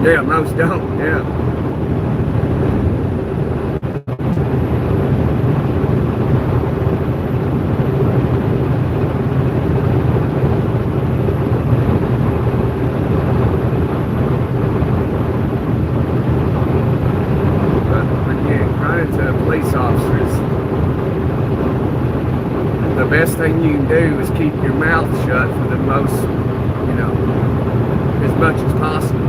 Yeah, most don't, yeah. But when you run into police officers, the best thing you can do is keep your mouth shut for the most, you know, as much as possible.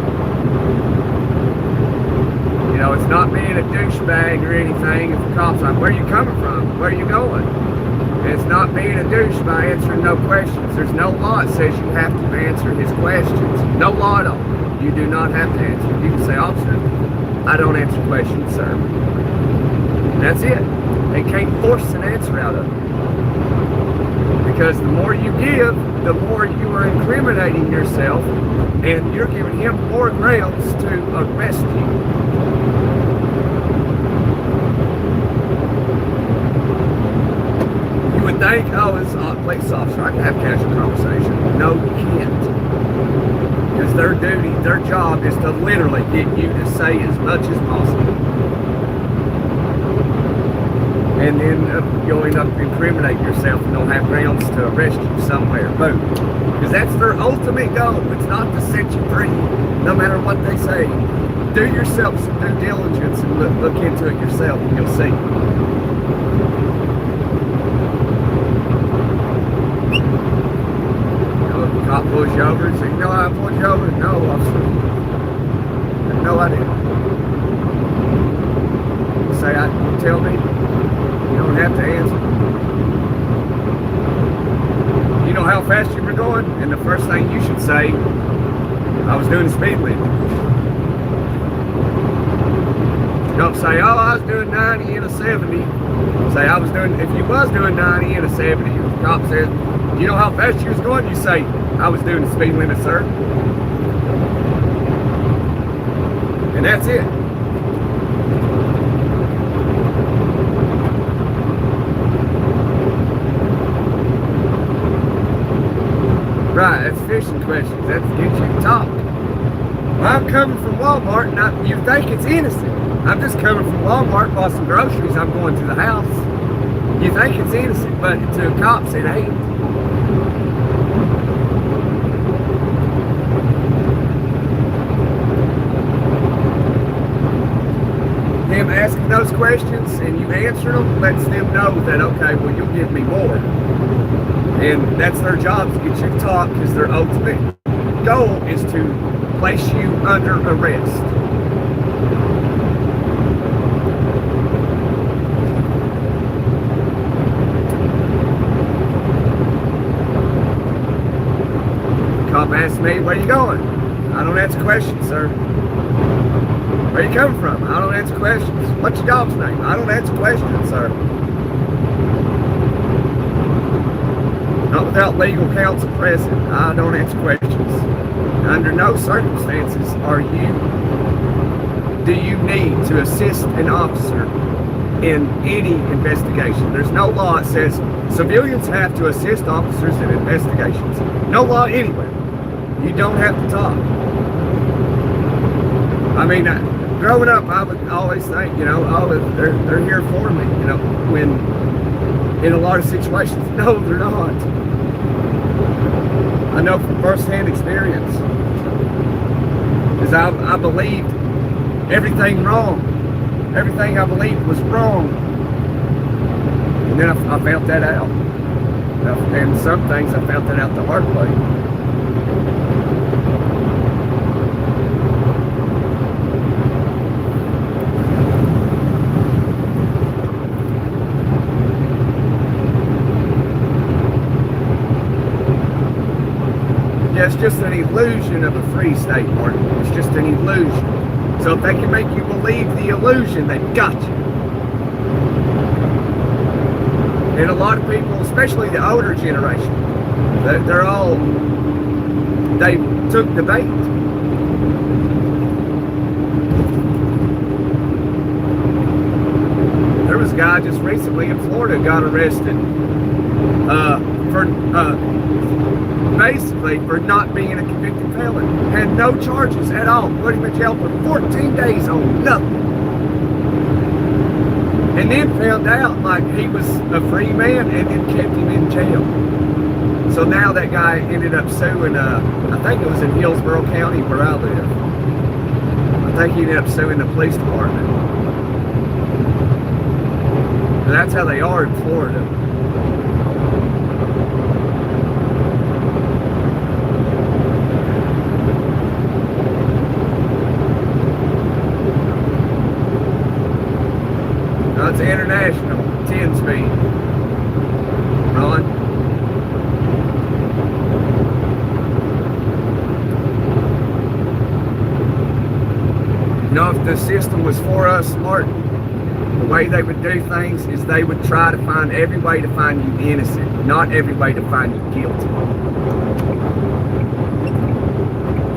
You know, it's not being a douchebag or anything. If the cop's like, where are you coming from? Where are you going? It's not being a douche by answering no questions. There's no law that says you have to answer his questions. No law at all. You do not have to answer. You can say, officer, I don't answer questions, sir. And that's it. They can't force an answer out of you. Because the more you give, the more you are incriminating yourself, and you're giving him more grounds to arrest you. You would think, oh, it's a police officer, I can have casual conversation. No, you can't. Because their duty, their job is to literally get you to say as much as possible. And then you'll end up incriminating yourself and they'll have grounds to arrest you somewhere. Boom. Because that's their ultimate goal. It's not to set you free, no matter what they say. Do yourself some due diligence and look into it yourself and you'll see. You know, if the cop pulls you over and says, you know I pulled you over? No, officer. No, I didn't. Say, tell me. You don't have to answer. You know how fast you were going? And the first thing you should say, I was doing the speed limit. Don't say, oh, I was doing 90 in a 70. Say, I was doing, if you was doing 90 in a 70, the cop says, you know how fast you was going? You say, I was doing the speed limit, sir. And that's it. Right, that's fishing questions. That's to get you to talk. Well, I'm coming from Walmart, and you think it's innocent. I'm just coming from Walmart, bought some groceries, I'm going to the house. You think it's innocent, but to cops it ain't. Him asking those questions and you answer them lets them know that, okay, well, you'll give me more. And that's their job, to get you to talk, because their ultimate goal is to place you under arrest. Cop asks me, where you going? I don't answer questions, sir. Where you coming from? I don't answer questions. What's your dog's name? I don't answer questions, sir. Not without legal counsel present. I don't answer questions. Under no circumstances do you need to assist an officer in any investigation. There's no law that says civilians have to assist officers in investigations. No law anywhere. You don't have to talk. I mean, growing up, I would always think, oh, they're here for me, when in a lot of situations, no, they're not. I know from firsthand experience, because I believed everything wrong. Everything I believed was wrong. And then I found that out. And some things I found that out the hard way. Yeah, it's just an illusion of a free state, Martin. It's just an illusion. So if they can make you believe the illusion, they've got you. And a lot of people, especially the older generation, they took the bait. There was a guy just recently in Florida got arrested for basically for not being a convicted felon. Had no charges at all. Put him in jail for 14 days on nothing. And then found out like he was a free man and then kept him in jail. So now that guy ended up suing, I think it was in Hillsborough County where I live. I think he ended up suing the police department. And that's how they are in Florida. It's international, 10 speed. Ron? If the system was for us, Martin, the way they would do things is they would try to find every way to find you innocent, not every way to find you guilty.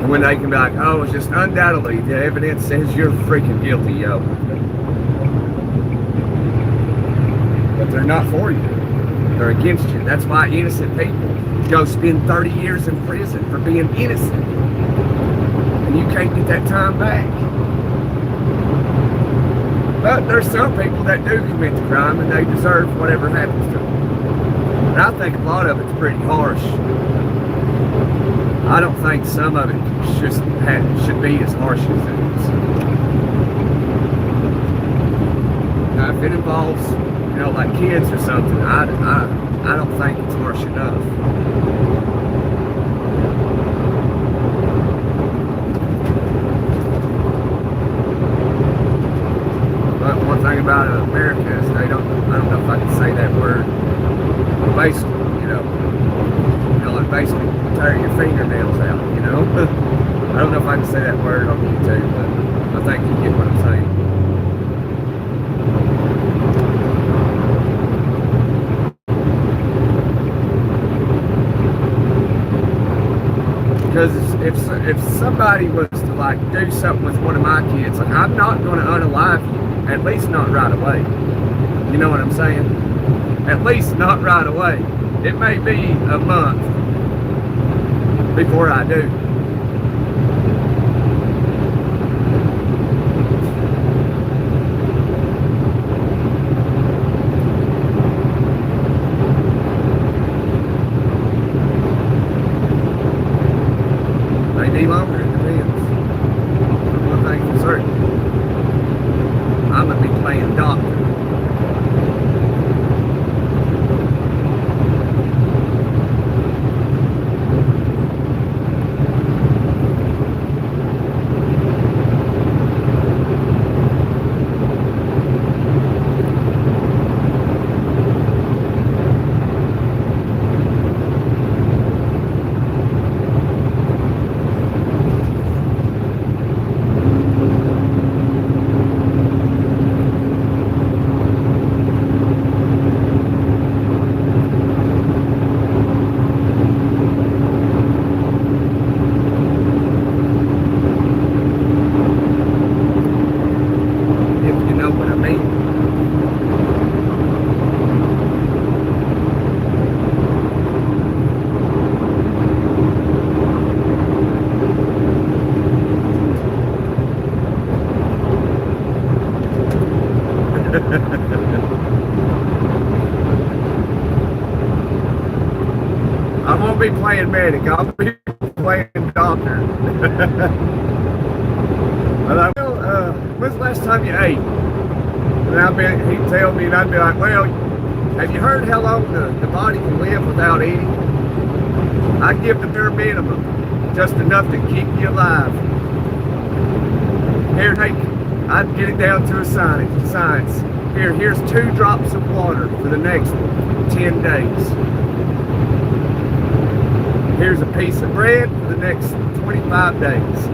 And when they can be like, oh, it's just undoubtedly the evidence says you're freaking guilty, yo. But they're not for you. They're against you. That's why innocent people go spend 30 years in prison for being innocent. And you can't get that time back. But there's some people that do commit the crime and they deserve whatever happens to them. And I think a lot of it's pretty harsh. I don't think some of it should be as harsh as it is. Now, if it involves, like kids or something, I don't think it's harsh enough. But one thing about America is I don't know if I can say that word. Basically, like basically tear your fingernails out, I don't know if I can say that word on YouTube, but I think you get what I'm saying. Because if somebody was to like do something with one of my kids, like I'm not going to unalive you, at least not right away. You know what I'm saying? At least not right away. It may be a month before I do. Maybe longer, it depends. One thing for certain, I'm going to be playing doctor. won't be playing medic. I'll be playing doctor. But I will, when's the last time you ate? And he'd tell me, and I'd be like, well, have you heard how long the body can live without eating? I give the bare minimum, just enough to keep you alive. Here, I'd get it down to a science. Here's 2 drops of water for the next 10 days. Here's a piece of bread for the next 25 days.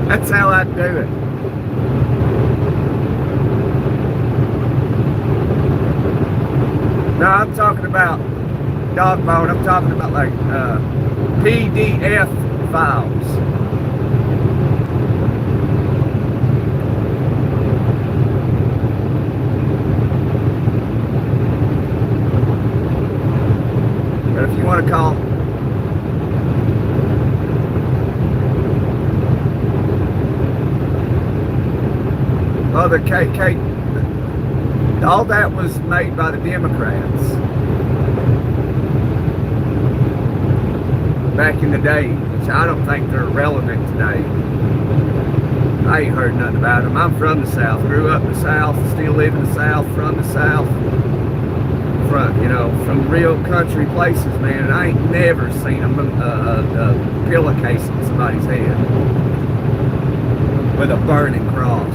That's how I'd do it. No, I'm talking about dog bone. I'm talking about like PDF files. But if you want to call other KK, all that was made by the Democrats back in the day, which I don't think they're relevant today. I ain't heard nothing about them. I'm from the South, grew up in the South, still live in the South, from the South, from real country places, man. And I ain't never seen a pillowcase on somebody's head with a burning cross.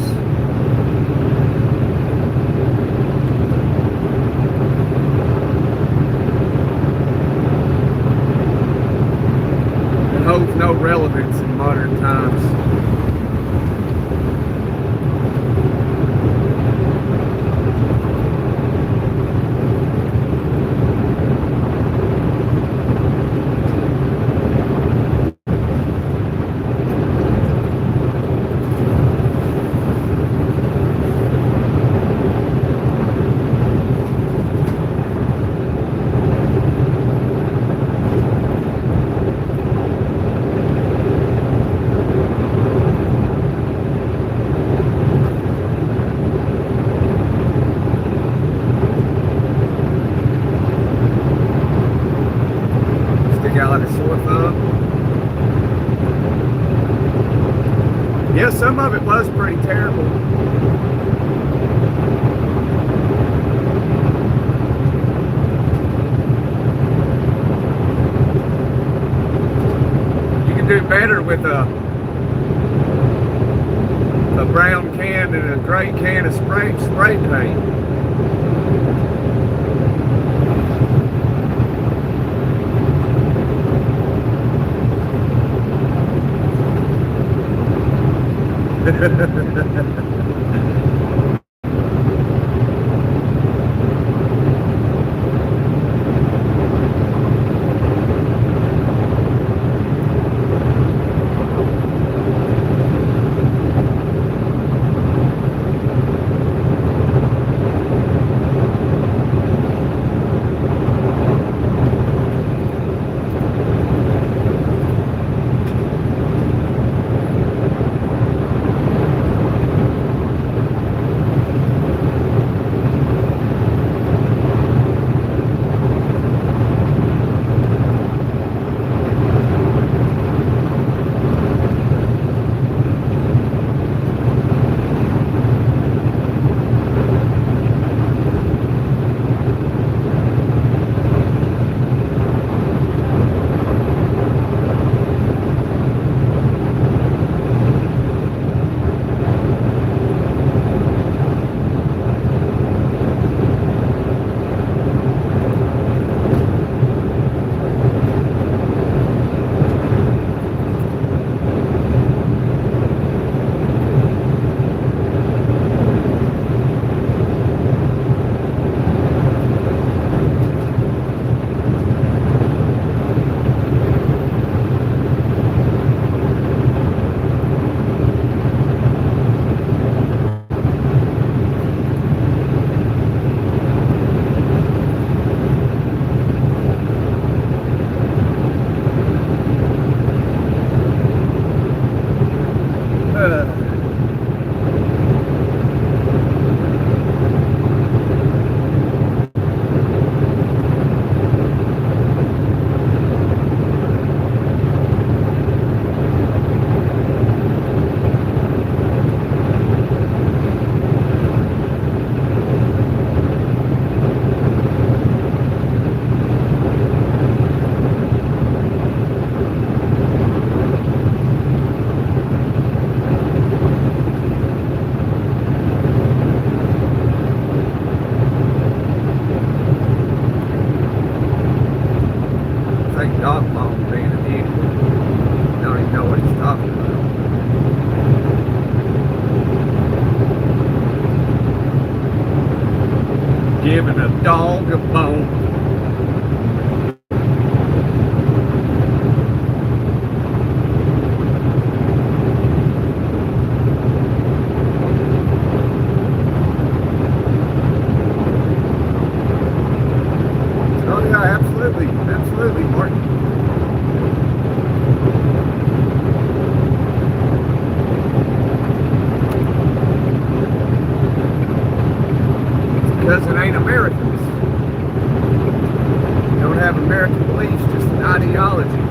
Holds no relevance in modern times. Like a sore thumb. Yeah, some of it was pretty terrible. You can do better with a brown can and a gray can of spray paint. giving a dog a bone. Oh yeah, absolutely, absolutely, Martin. Because it ain't Americans. They don't have American beliefs, just an ideology.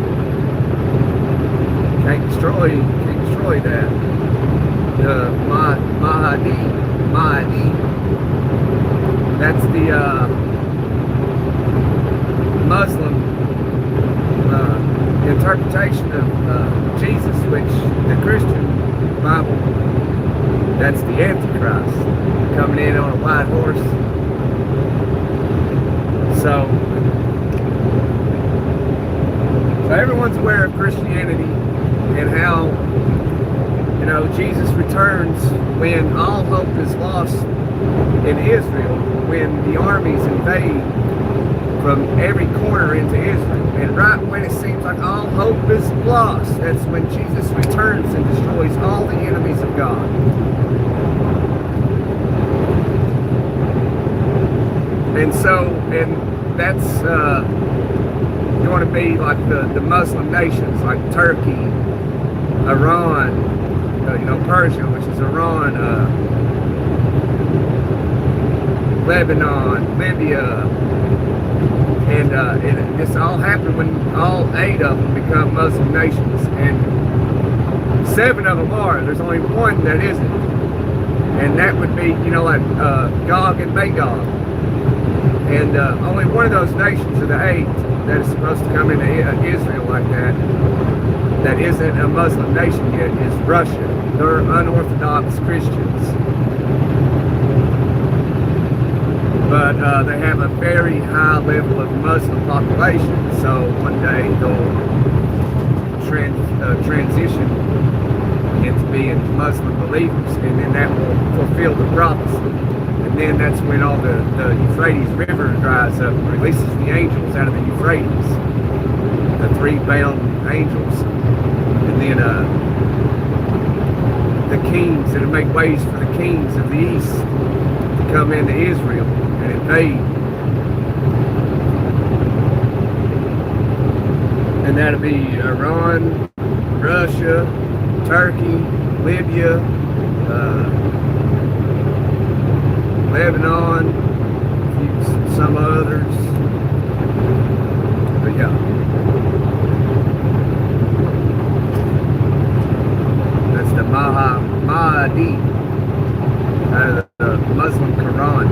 Can't destroy that. The Mahdi. That's the Muslim interpretation of Jesus, which the Christian Bible, that's the Antichrist coming in on a white horse. So everyone's aware of Christianity and how, you know, Jesus returns when all hope is lost in Israel, when the armies invade from every corner into Israel. And right when it seems like all hope is lost, that's when Jesus returns and destroys all the enemies of God. And so, and that's going to be like the Muslim nations, like Turkey, Iran, you know, Persia, which is Iran, Lebanon, Libya, and this all happened when all 8 of them become Muslim nations, and 7 of them are. There's only one that isn't, and that would be, you know, like Gog and Magog. And only one of those nations of the 8 that is supposed to come into Israel like that isn't a Muslim nation yet, is Russia. They're unorthodox Christians. But they have a very high level of Muslim population, so one day they'll transition into being Muslim believers, and then that will fulfill the prophecy. And then that's when all the Euphrates River dries up and releases the angels out of the Euphrates, the 3 bound angels. And then the kings, that'll make ways for the kings of the east to come into Israel and invade. And that'll be Iran, Russia, Turkey, Libya, Lebanon, some others. But yeah. That's the Mahdi out of the Muslim Quran.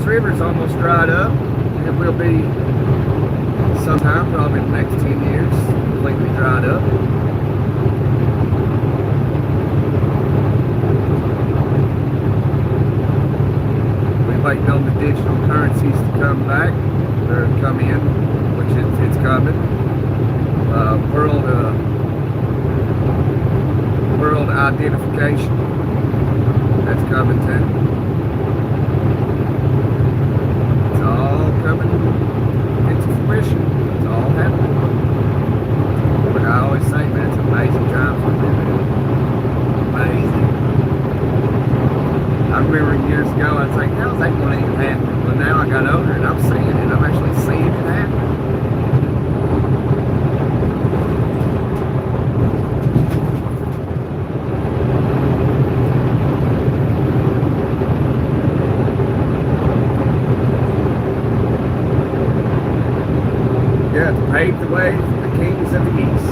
River's almost dried up. It will be sometime, probably in the next 10 years, completely dried up. We're waiting on the digital currencies to come back, or come in, which it's coming. World identification, that's coming too. Coming into fruition. It's all happening. Like I always say, man, it's amazing times we're living in. Amazing. I remember years ago, I was like, how's that going to even happen. Well, now I got older and I'm seeing it. I'm actually seeing it happen. Yeah, to pave the way for the kings of the east.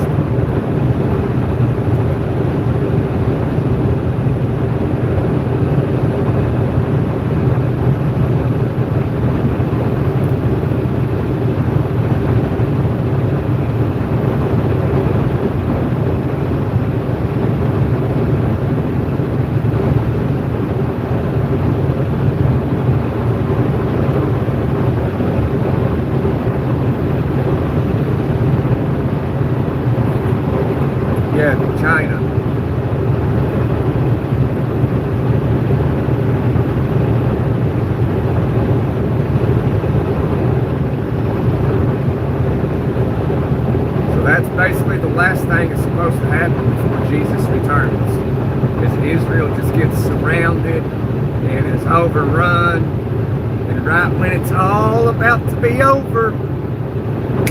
Yeah, China. So that's basically the last thing that's supposed to happen before Jesus returns. Is Israel just gets surrounded and is overrun. And right when it's all about to be over,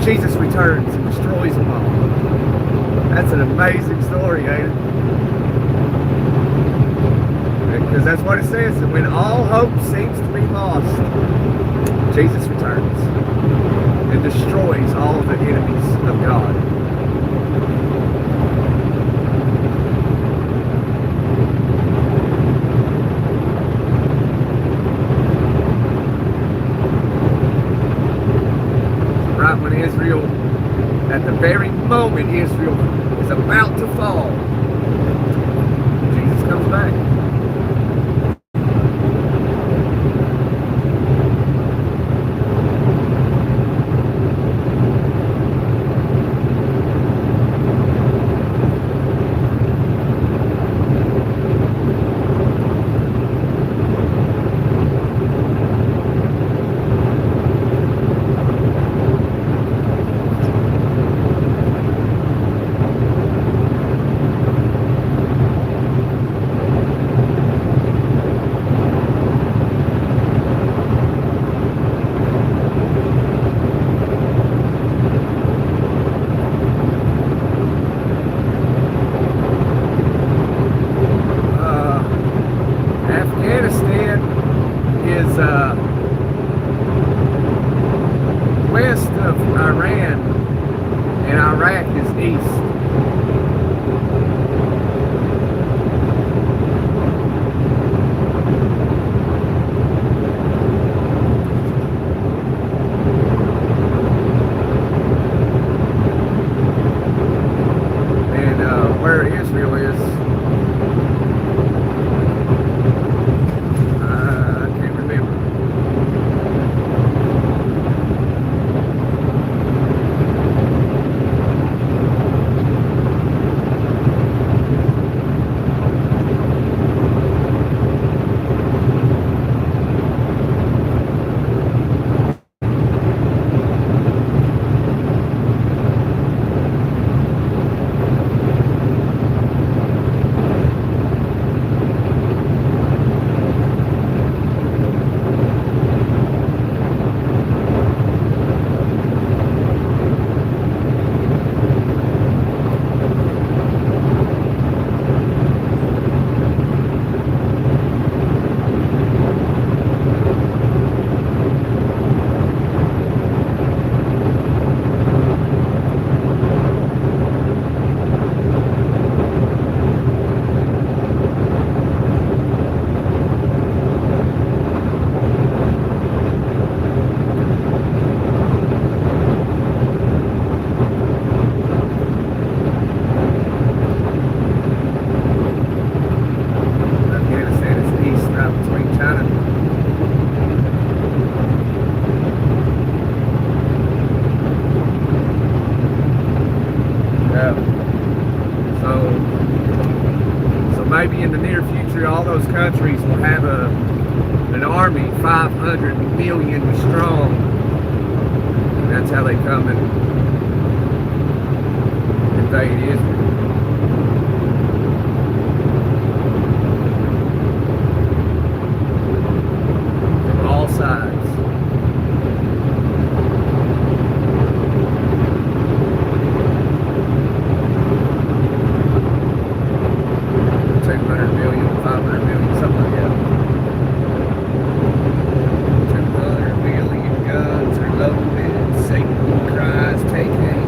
Jesus returns and destroys them all. That's an amazing story, ain't it? Because that's what it says, that when all hope seems to be lost, Jesus returns and destroys all the enemies of God. Right when Israel, at the very moment Israel is about to fall, Jesus comes back. Afghanistan is west of Iran, and Iraq is east. And where Israel is, maybe in the near future, all those countries will have an army 500 million strong. And that's how they come and invade Israel. From all all sides. $200 million, $500 million, something like that. 200 million guns are loaded. Satan cries, take aim.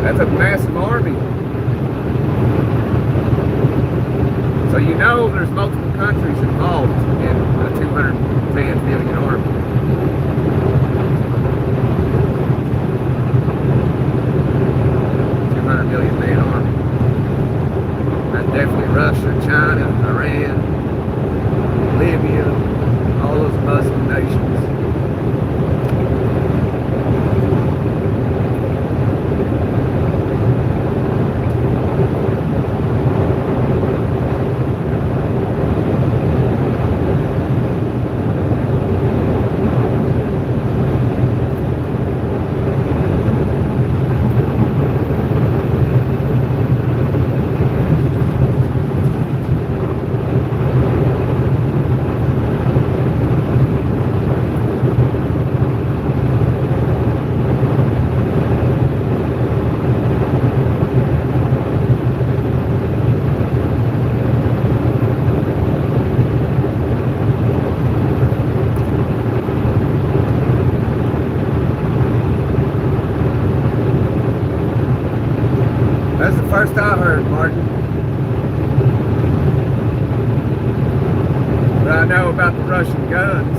That's a massive army. So you know there's multiple countries involved in a 210 million army. $200 million man army. That's definitely Russia, China, Iran, Libya, all those Muslim nations. That's the first I heard, Martin. But I know about the Russian guns.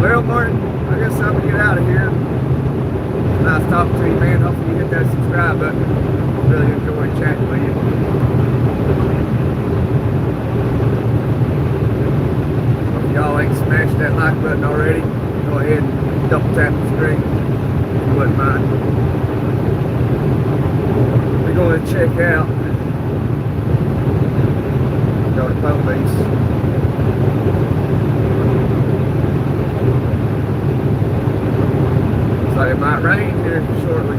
Well, Martin, I guess I'm gonna get out of here. Nice talking to you, man. Hopefully you hit that subscribe button. Really enjoyed chatting with you. If y'all ain't smashed that like button already, go ahead and double tap the screen if you wouldn't mind. We're going to check out go to Police. It might rain here shortly.